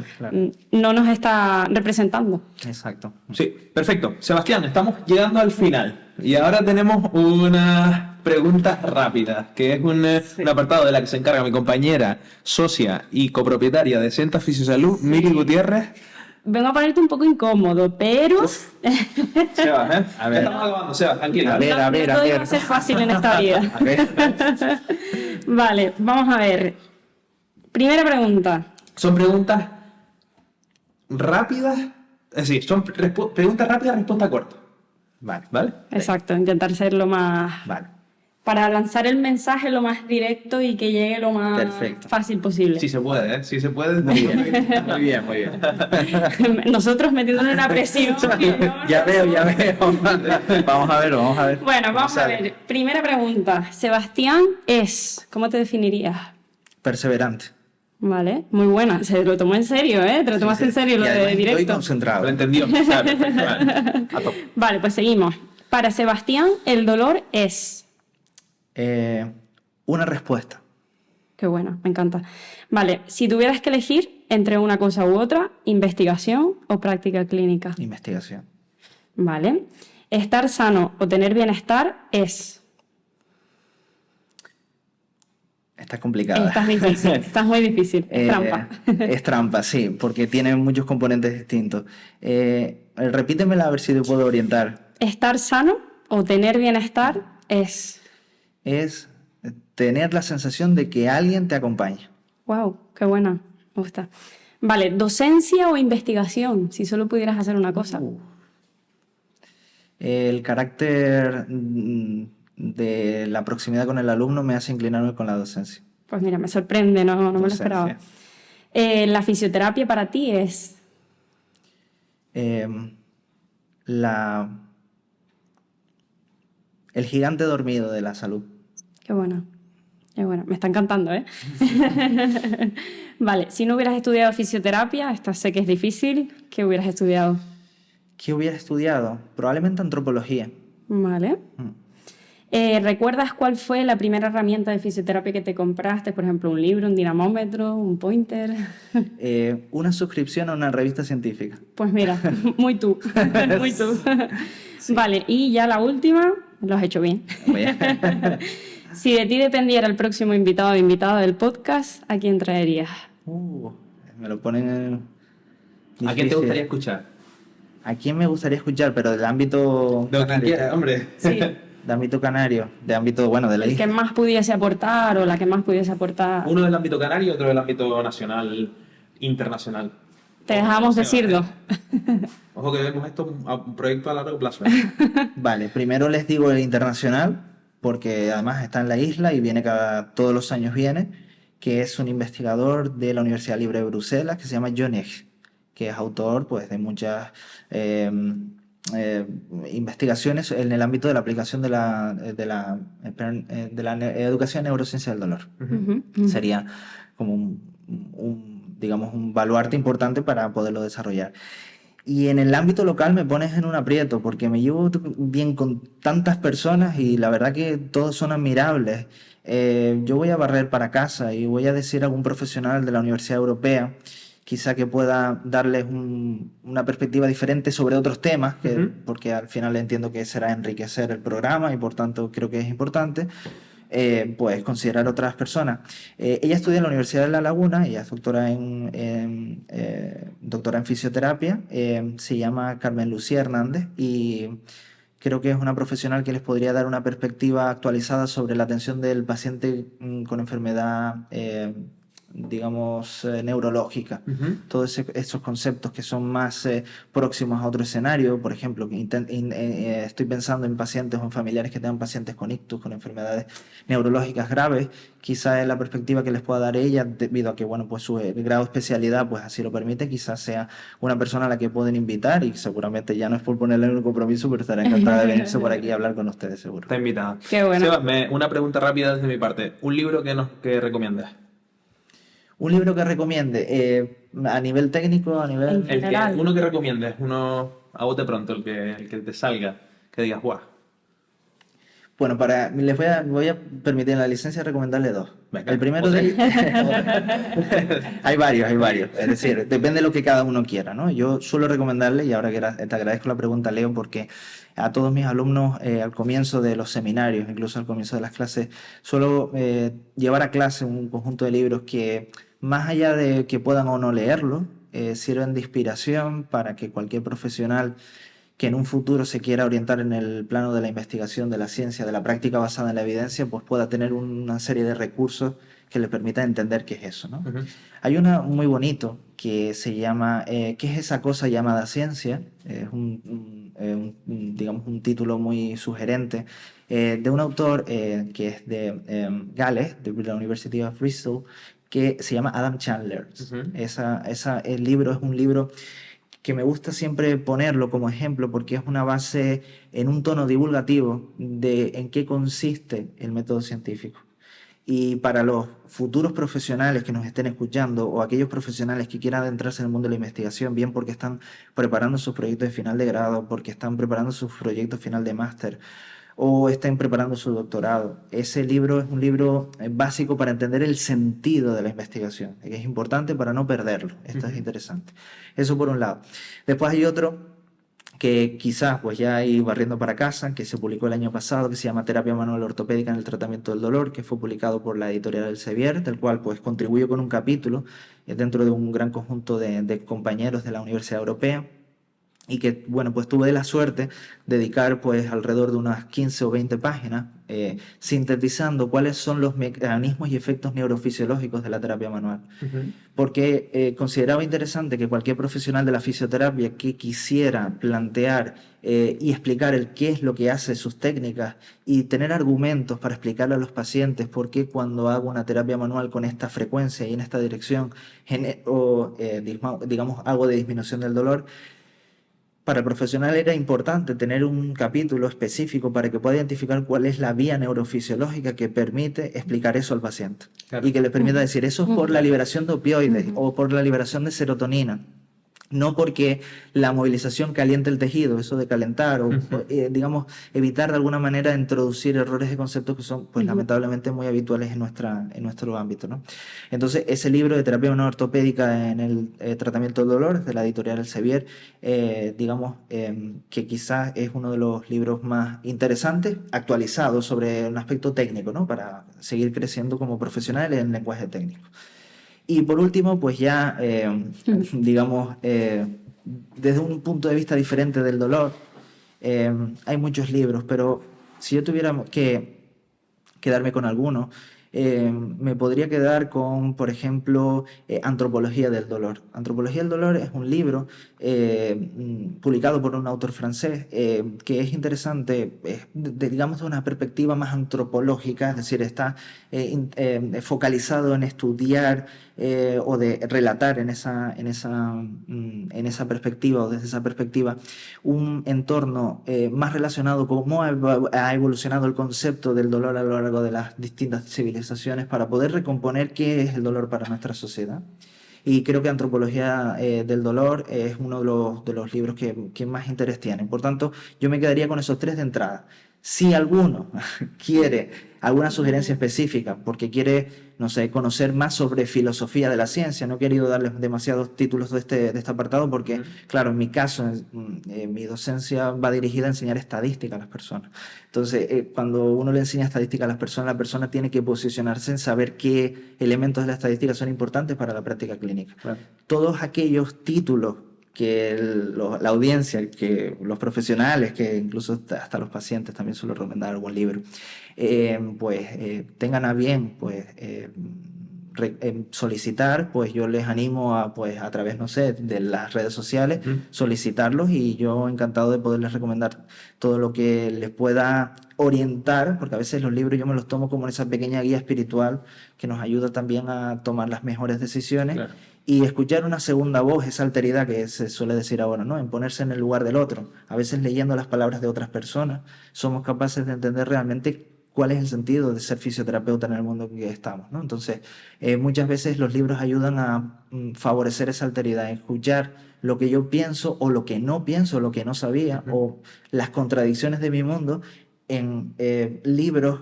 nos está representando. Exacto. Sí, perfecto. Sebastián, estamos llegando al final. Y ahora tenemos una pregunta rápida, que es un apartado de la que se encarga mi compañera, socia y copropietaria de Senta Fisiosalud, Mili Gutiérrez. Vengo a ponerte un poco incómodo, pero... Sebas, ¿eh? A ver. Ya estamos acabando, Sebas, tranquila. A ver. Todo iba a ser fácil en esta vida. A ver. Vale, vamos a ver. Primera pregunta. Son preguntas rápidas, es decir, son preguntas rápidas, respuesta corta. ¿Vale? Exacto, intentar ser lo más... Vale. Para lanzar el mensaje lo más directo y que llegue lo más fácil posible. Sí se puede, ¿eh? Sí se puede. Muy bien. Muy bien. Nosotros metiéndole una presión. Ya veo. Vamos a ver. Bueno, vamos a ver. Primera pregunta. Sebastián es... ¿Cómo te definirías? Perseverante. Vale, muy buena. Se lo tomó en serio, ¿eh? Te lo tomaste en serio lo de directo. Estoy concentrado. Lo entendió. Vale, pues seguimos. Para Sebastián, el dolor es... una respuesta. Qué bueno, me encanta. Vale, si tuvieras que elegir entre una cosa u otra, investigación o práctica clínica. Investigación. Vale. Estar sano o tener bienestar es... Está complicada. Estás difícil, estás muy difícil. Es trampa. Es trampa, sí, porque tiene muchos componentes distintos. Repítemela a ver si te puedo orientar. Estar sano o tener bienestar es... Es tener la sensación de que alguien te acompaña. Wow, qué buena, me gusta. Vale, docencia o investigación, si solo pudieras hacer una cosa. El carácter de la proximidad con el alumno me hace inclinarme con la docencia. Pues mira, me sorprende, no me lo esperaba. La fisioterapia para ti es... El gigante dormido de la salud. Qué bueno. Me está encantando, ¿eh? Vale, si no hubieras estudiado fisioterapia, esta sé que es difícil, ¿qué hubieras estudiado? ¿Qué hubiera estudiado? Probablemente antropología. Vale. ¿Recuerdas cuál fue la primera herramienta de fisioterapia que te compraste? Por ejemplo, un libro, un dinamómetro, un pointer. Una suscripción a una revista científica. Pues mira, muy tú. Muy tú. Sí. Vale, y ya la última, lo has hecho bien. Si de ti dependiera el próximo invitado o invitada del podcast, ¿a quién traerías? Me lo ponen ¿A quién te gustaría escuchar? ¿A quién me gustaría escuchar? Pero del ámbito De lo que canario. quiera, hombre. Sí, De ámbito canario, de ámbito, bueno, de la el que isla. más pudiese aportar o la que más pudiese aportar. Uno del ámbito canario y otro del ámbito nacional, internacional. Te dejamos Ojo, decirlo. Ojo que vemos esto un proyecto a largo plazo. ¿Eh? Vale, primero les digo el internacional, porque además está en la isla y viene todos los años viene, que es un investigador de la Universidad Libre de Bruselas que se llama John Egg, que es autor pues, de muchas eh, eh, investigaciones en el ámbito de la aplicación de la educación en neurociencia del dolor. Ujú, ujú. Sería como digamos, un baluarte importante para poderlo desarrollar. Y en el ámbito local me pones en un aprieto porque me llevo bien con tantas personas y la verdad que todos son admirables. Yo voy a barrer para casa y voy a decir a algún profesional de la Universidad Europea, quizá que pueda darles una perspectiva diferente sobre otros temas, porque al final entiendo que será enriquecer el programa y por tanto creo que es importante. Pues considerar otras personas. Ella estudia en la Universidad de La Laguna, ella es doctora en fisioterapia, se llama Carmen Lucía Hernández y creo que es una profesional que les podría dar una perspectiva actualizada sobre la atención del paciente con enfermedad, digamos, neurológica. Todos esos conceptos que son más próximos a otro escenario, por ejemplo, estoy pensando en pacientes o en familiares que tengan pacientes con ictus, con enfermedades neurológicas graves, quizás es la perspectiva que les pueda dar ella, debido a que, bueno, pues su grado de especialidad pues así lo permite, quizás sea una persona a la que pueden invitar y seguramente ya no es por ponerle un compromiso, pero estará encantada de venirse por aquí a hablar con ustedes, seguro. Está invitada. Qué bueno. Sebas, una pregunta rápida desde mi parte. ¿Un libro que recomiendas? Un libro que recomiende, a nivel técnico, a nivel... En general. Uno que recomiendes, uno a bote pronto, el que te salga, que digas, guau. Bueno, les voy a permitir en la licencia recomendarle dos. Venga, El primero de ellos... hay varios. Es decir, depende de lo que cada uno quiera, ¿no? Yo suelo recomendarle, y ahora que te agradezco la pregunta, Leo, porque a todos mis alumnos al comienzo de los seminarios, incluso al comienzo de las clases, suelo llevar a clase un conjunto de libros que, más allá de que puedan o no leerlo, sirven de inspiración para que cualquier profesional que en un futuro se quiera orientar en el plano de la investigación, de la ciencia, de la práctica basada en la evidencia, pues pueda tener una serie de recursos que le permitan entender qué es eso, ¿no? Hay uno muy bonito que se llama ¿Qué es esa cosa llamada ciencia? Es digamos, un título muy sugerente de un autor que es de Gales, de la University of Bristol, que se llama Adam Chandler. El libro es un libro que me gusta siempre ponerlo como ejemplo porque es una base en un tono divulgativo de en qué consiste el método científico. Y para los futuros profesionales que nos estén escuchando o aquellos profesionales que quieran adentrarse en el mundo de la investigación, bien porque están preparando sus proyectos de final de grado, porque están preparando sus proyectos final de máster o estén preparando su doctorado. Ese libro es un libro básico para entender el sentido de la investigación, que es importante para no perderlo. Esto es interesante. Eso por un lado. Después hay otro que quizás pues ya hay barriendo para casa, que se publicó el año pasado, que se llama Terapia Manual Ortopédica en el Tratamiento del Dolor, que fue publicado por la editorial Elsevier, del cual pues contribuyo con un capítulo dentro de un gran conjunto de compañeros de la Universidad Europea. Y que, bueno, pues tuve la suerte de dedicar pues alrededor de unas 15 o 20 páginas sintetizando cuáles son los mecanismos y efectos neurofisiológicos de la terapia manual. Porque consideraba interesante que cualquier profesional de la fisioterapia que quisiera plantear y explicar el qué es lo que hace sus técnicas y tener argumentos para explicarle a los pacientes por qué cuando hago una terapia manual con esta frecuencia y en esta dirección digamos algo de disminución del dolor, para el profesional era importante tener un capítulo específico para que pueda identificar cuál es la vía neurofisiológica que permite explicar eso al paciente. Claro. Y que le permita decir, eso es por la liberación de opioides o por la liberación de serotonina. No porque la movilización caliente el tejido, eso de calentar, o digamos, evitar de alguna manera introducir errores de conceptos que son, pues lamentablemente, muy habituales en nuestro ámbito, ¿no? Entonces, ese libro de terapia manual ortopédica en el tratamiento del dolor, de la editorial Elsevier, digamos, que quizás es uno de los libros más interesantes, actualizados sobre un aspecto técnico, ¿no? Para seguir creciendo como profesionales en lenguaje técnico. Y por último, pues ya, digamos, desde un punto de vista diferente del dolor. Hay muchos libros, pero si yo tuviera que quedarme con alguno, me podría quedar con, por ejemplo, Antropología del dolor. Antropología del dolor es un libro publicado por un autor francés que es interesante, digamos, de una perspectiva más antropológica, es decir, está focalizado en estudiar o de relatar en esa perspectiva o desde esa perspectiva un entorno más relacionado con cómo ha evolucionado el concepto del dolor a lo largo de las distintas civilizaciones para poder recomponer qué es el dolor para nuestra sociedad. Y creo que Antropología del Dolor es uno de los libros que más interés tienen. Por tanto, yo me quedaría con esos 3 de entrada. Si alguno quiere alguna sugerencia específica, porque quiere, no sé, conocer más sobre filosofía de la ciencia, no he querido darles demasiados títulos de este apartado porque, claro, en mi caso, mi docencia va dirigida a enseñar estadística a las personas. Entonces, cuando uno le enseña estadística a la persona tiene que posicionarse en saber qué elementos de la estadística son importantes para la práctica clínica. Claro. Todos aquellos títulos que la audiencia, que los profesionales, que incluso hasta los pacientes también suelo recomendar algún libro, tengan a bien solicitar, pues yo les animo a través, no sé, de las redes sociales, solicitarlos, y yo encantado de poderles recomendar todo lo que les pueda orientar, porque a veces los libros yo me los tomo como esa pequeña guía espiritual que nos ayuda también a tomar las mejores decisiones. Claro. Y escuchar una segunda voz, esa alteridad que se suele decir ahora, ¿no? En ponerse en el lugar del otro. A veces leyendo las palabras de otras personas somos capaces de entender realmente cuál es el sentido de ser fisioterapeuta en el mundo en que estamos, ¿no? Entonces, muchas veces los libros ayudan a favorecer esa alteridad, escuchar lo que yo pienso o lo que no pienso, lo que no sabía, o las contradicciones de mi mundo en libros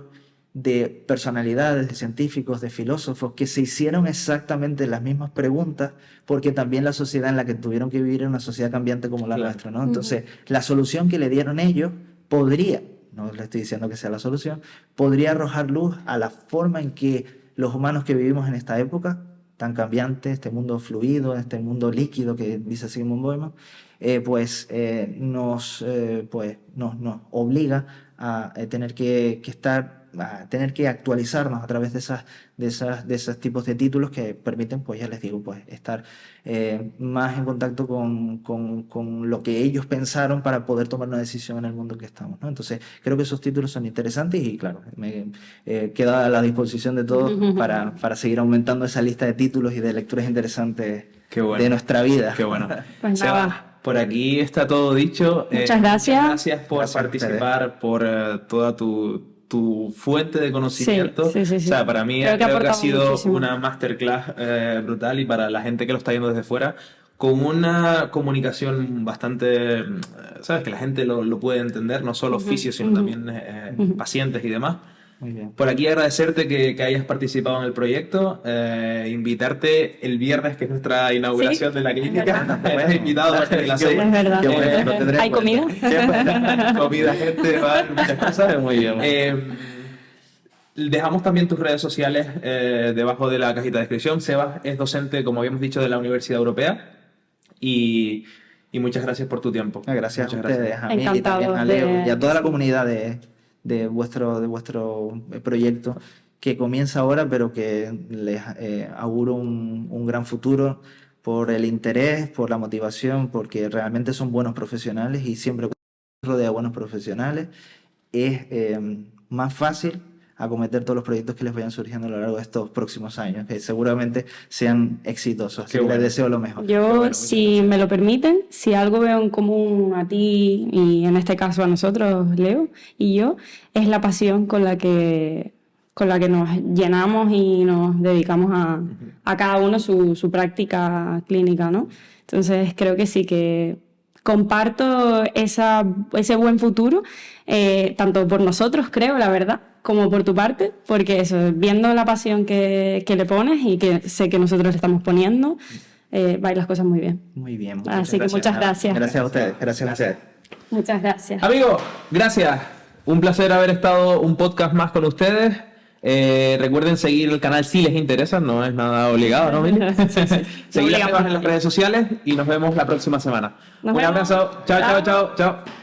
de personalidades, de científicos, de filósofos que se hicieron exactamente las mismas preguntas, porque también la sociedad en la que tuvieron que vivir era una sociedad cambiante como la nuestra, ¿no? Entonces, la solución que le dieron ellos podría, no le estoy diciendo que sea la solución, podría arrojar luz a la forma en que los humanos que vivimos en esta época tan cambiante, este mundo fluido, este mundo líquido que dice Sigmund Bauman, nos obliga a tener que estar, a tener que actualizarnos a través de esos tipos de títulos que permiten, pues ya les digo, pues estar más en contacto con lo que ellos pensaron para poder tomar una decisión en el mundo en que estamos, ¿no? Entonces creo que esos títulos son interesantes y claro, me queda a la disposición de todos para seguir aumentando esa lista de títulos y de lecturas interesantes de nuestra vida. Qué bueno. Pues nada. Por aquí está todo dicho. Muchas gracias. Muchas gracias por participar, por toda tu fuente de conocimiento. Sí. O sea, para mí creo que ha sido una masterclass brutal, y para la gente que lo está viendo desde fuera, con una comunicación bastante, sabes, que la gente lo puede entender, no solo fisios, sino también pacientes y demás. Muy bien. Por aquí agradecerte que hayas participado en el proyecto, invitarte el viernes, que es nuestra inauguración de la clínica. Eres invitado a partir de las 6. Es verdad. ¿Hay comida? Comida, gente, va a haber muchas cosas. Muy bien. Dejamos también tus redes sociales debajo de la cajita de descripción. Sebas es docente, como habíamos dicho, de la Universidad Europea, y muchas gracias por tu tiempo. Gracias a ustedes, a mí y también a Leo y a toda la comunidad de vuestro proyecto, que comienza ahora, pero que les auguro un gran futuro por el interés, por la motivación, porque realmente son buenos profesionales, y siempre rodea buenos profesionales es más fácil acometer todos los proyectos que les vayan surgiendo a lo largo de estos próximos años, que seguramente sean exitosos. Así que les deseo lo mejor. Yo, si me lo permiten, si algo veo en común a ti y en este caso a nosotros, Leo y yo, es la pasión con la que nos llenamos y nos dedicamos a cada uno su práctica clínica, ¿no? Entonces creo que sí, que comparto ese buen futuro, tanto por nosotros, creo, la verdad, como por tu parte, porque eso, viendo la pasión que le pones y que sé que nosotros le estamos poniendo, va a ir las cosas muy bien. Muy bien. Así que muchas gracias. Gracias a ustedes. Gracias a ustedes. Muchas gracias. Amigos, gracias. Un placer haber estado un podcast más con ustedes. Recuerden seguir el canal si les interesa, no es nada obligado, ¿no, Mili? Seguir obligamos. en las redes sociales y nos vemos la próxima semana. Nos Un vemos. abrazo. Chao, chao, chao, chao.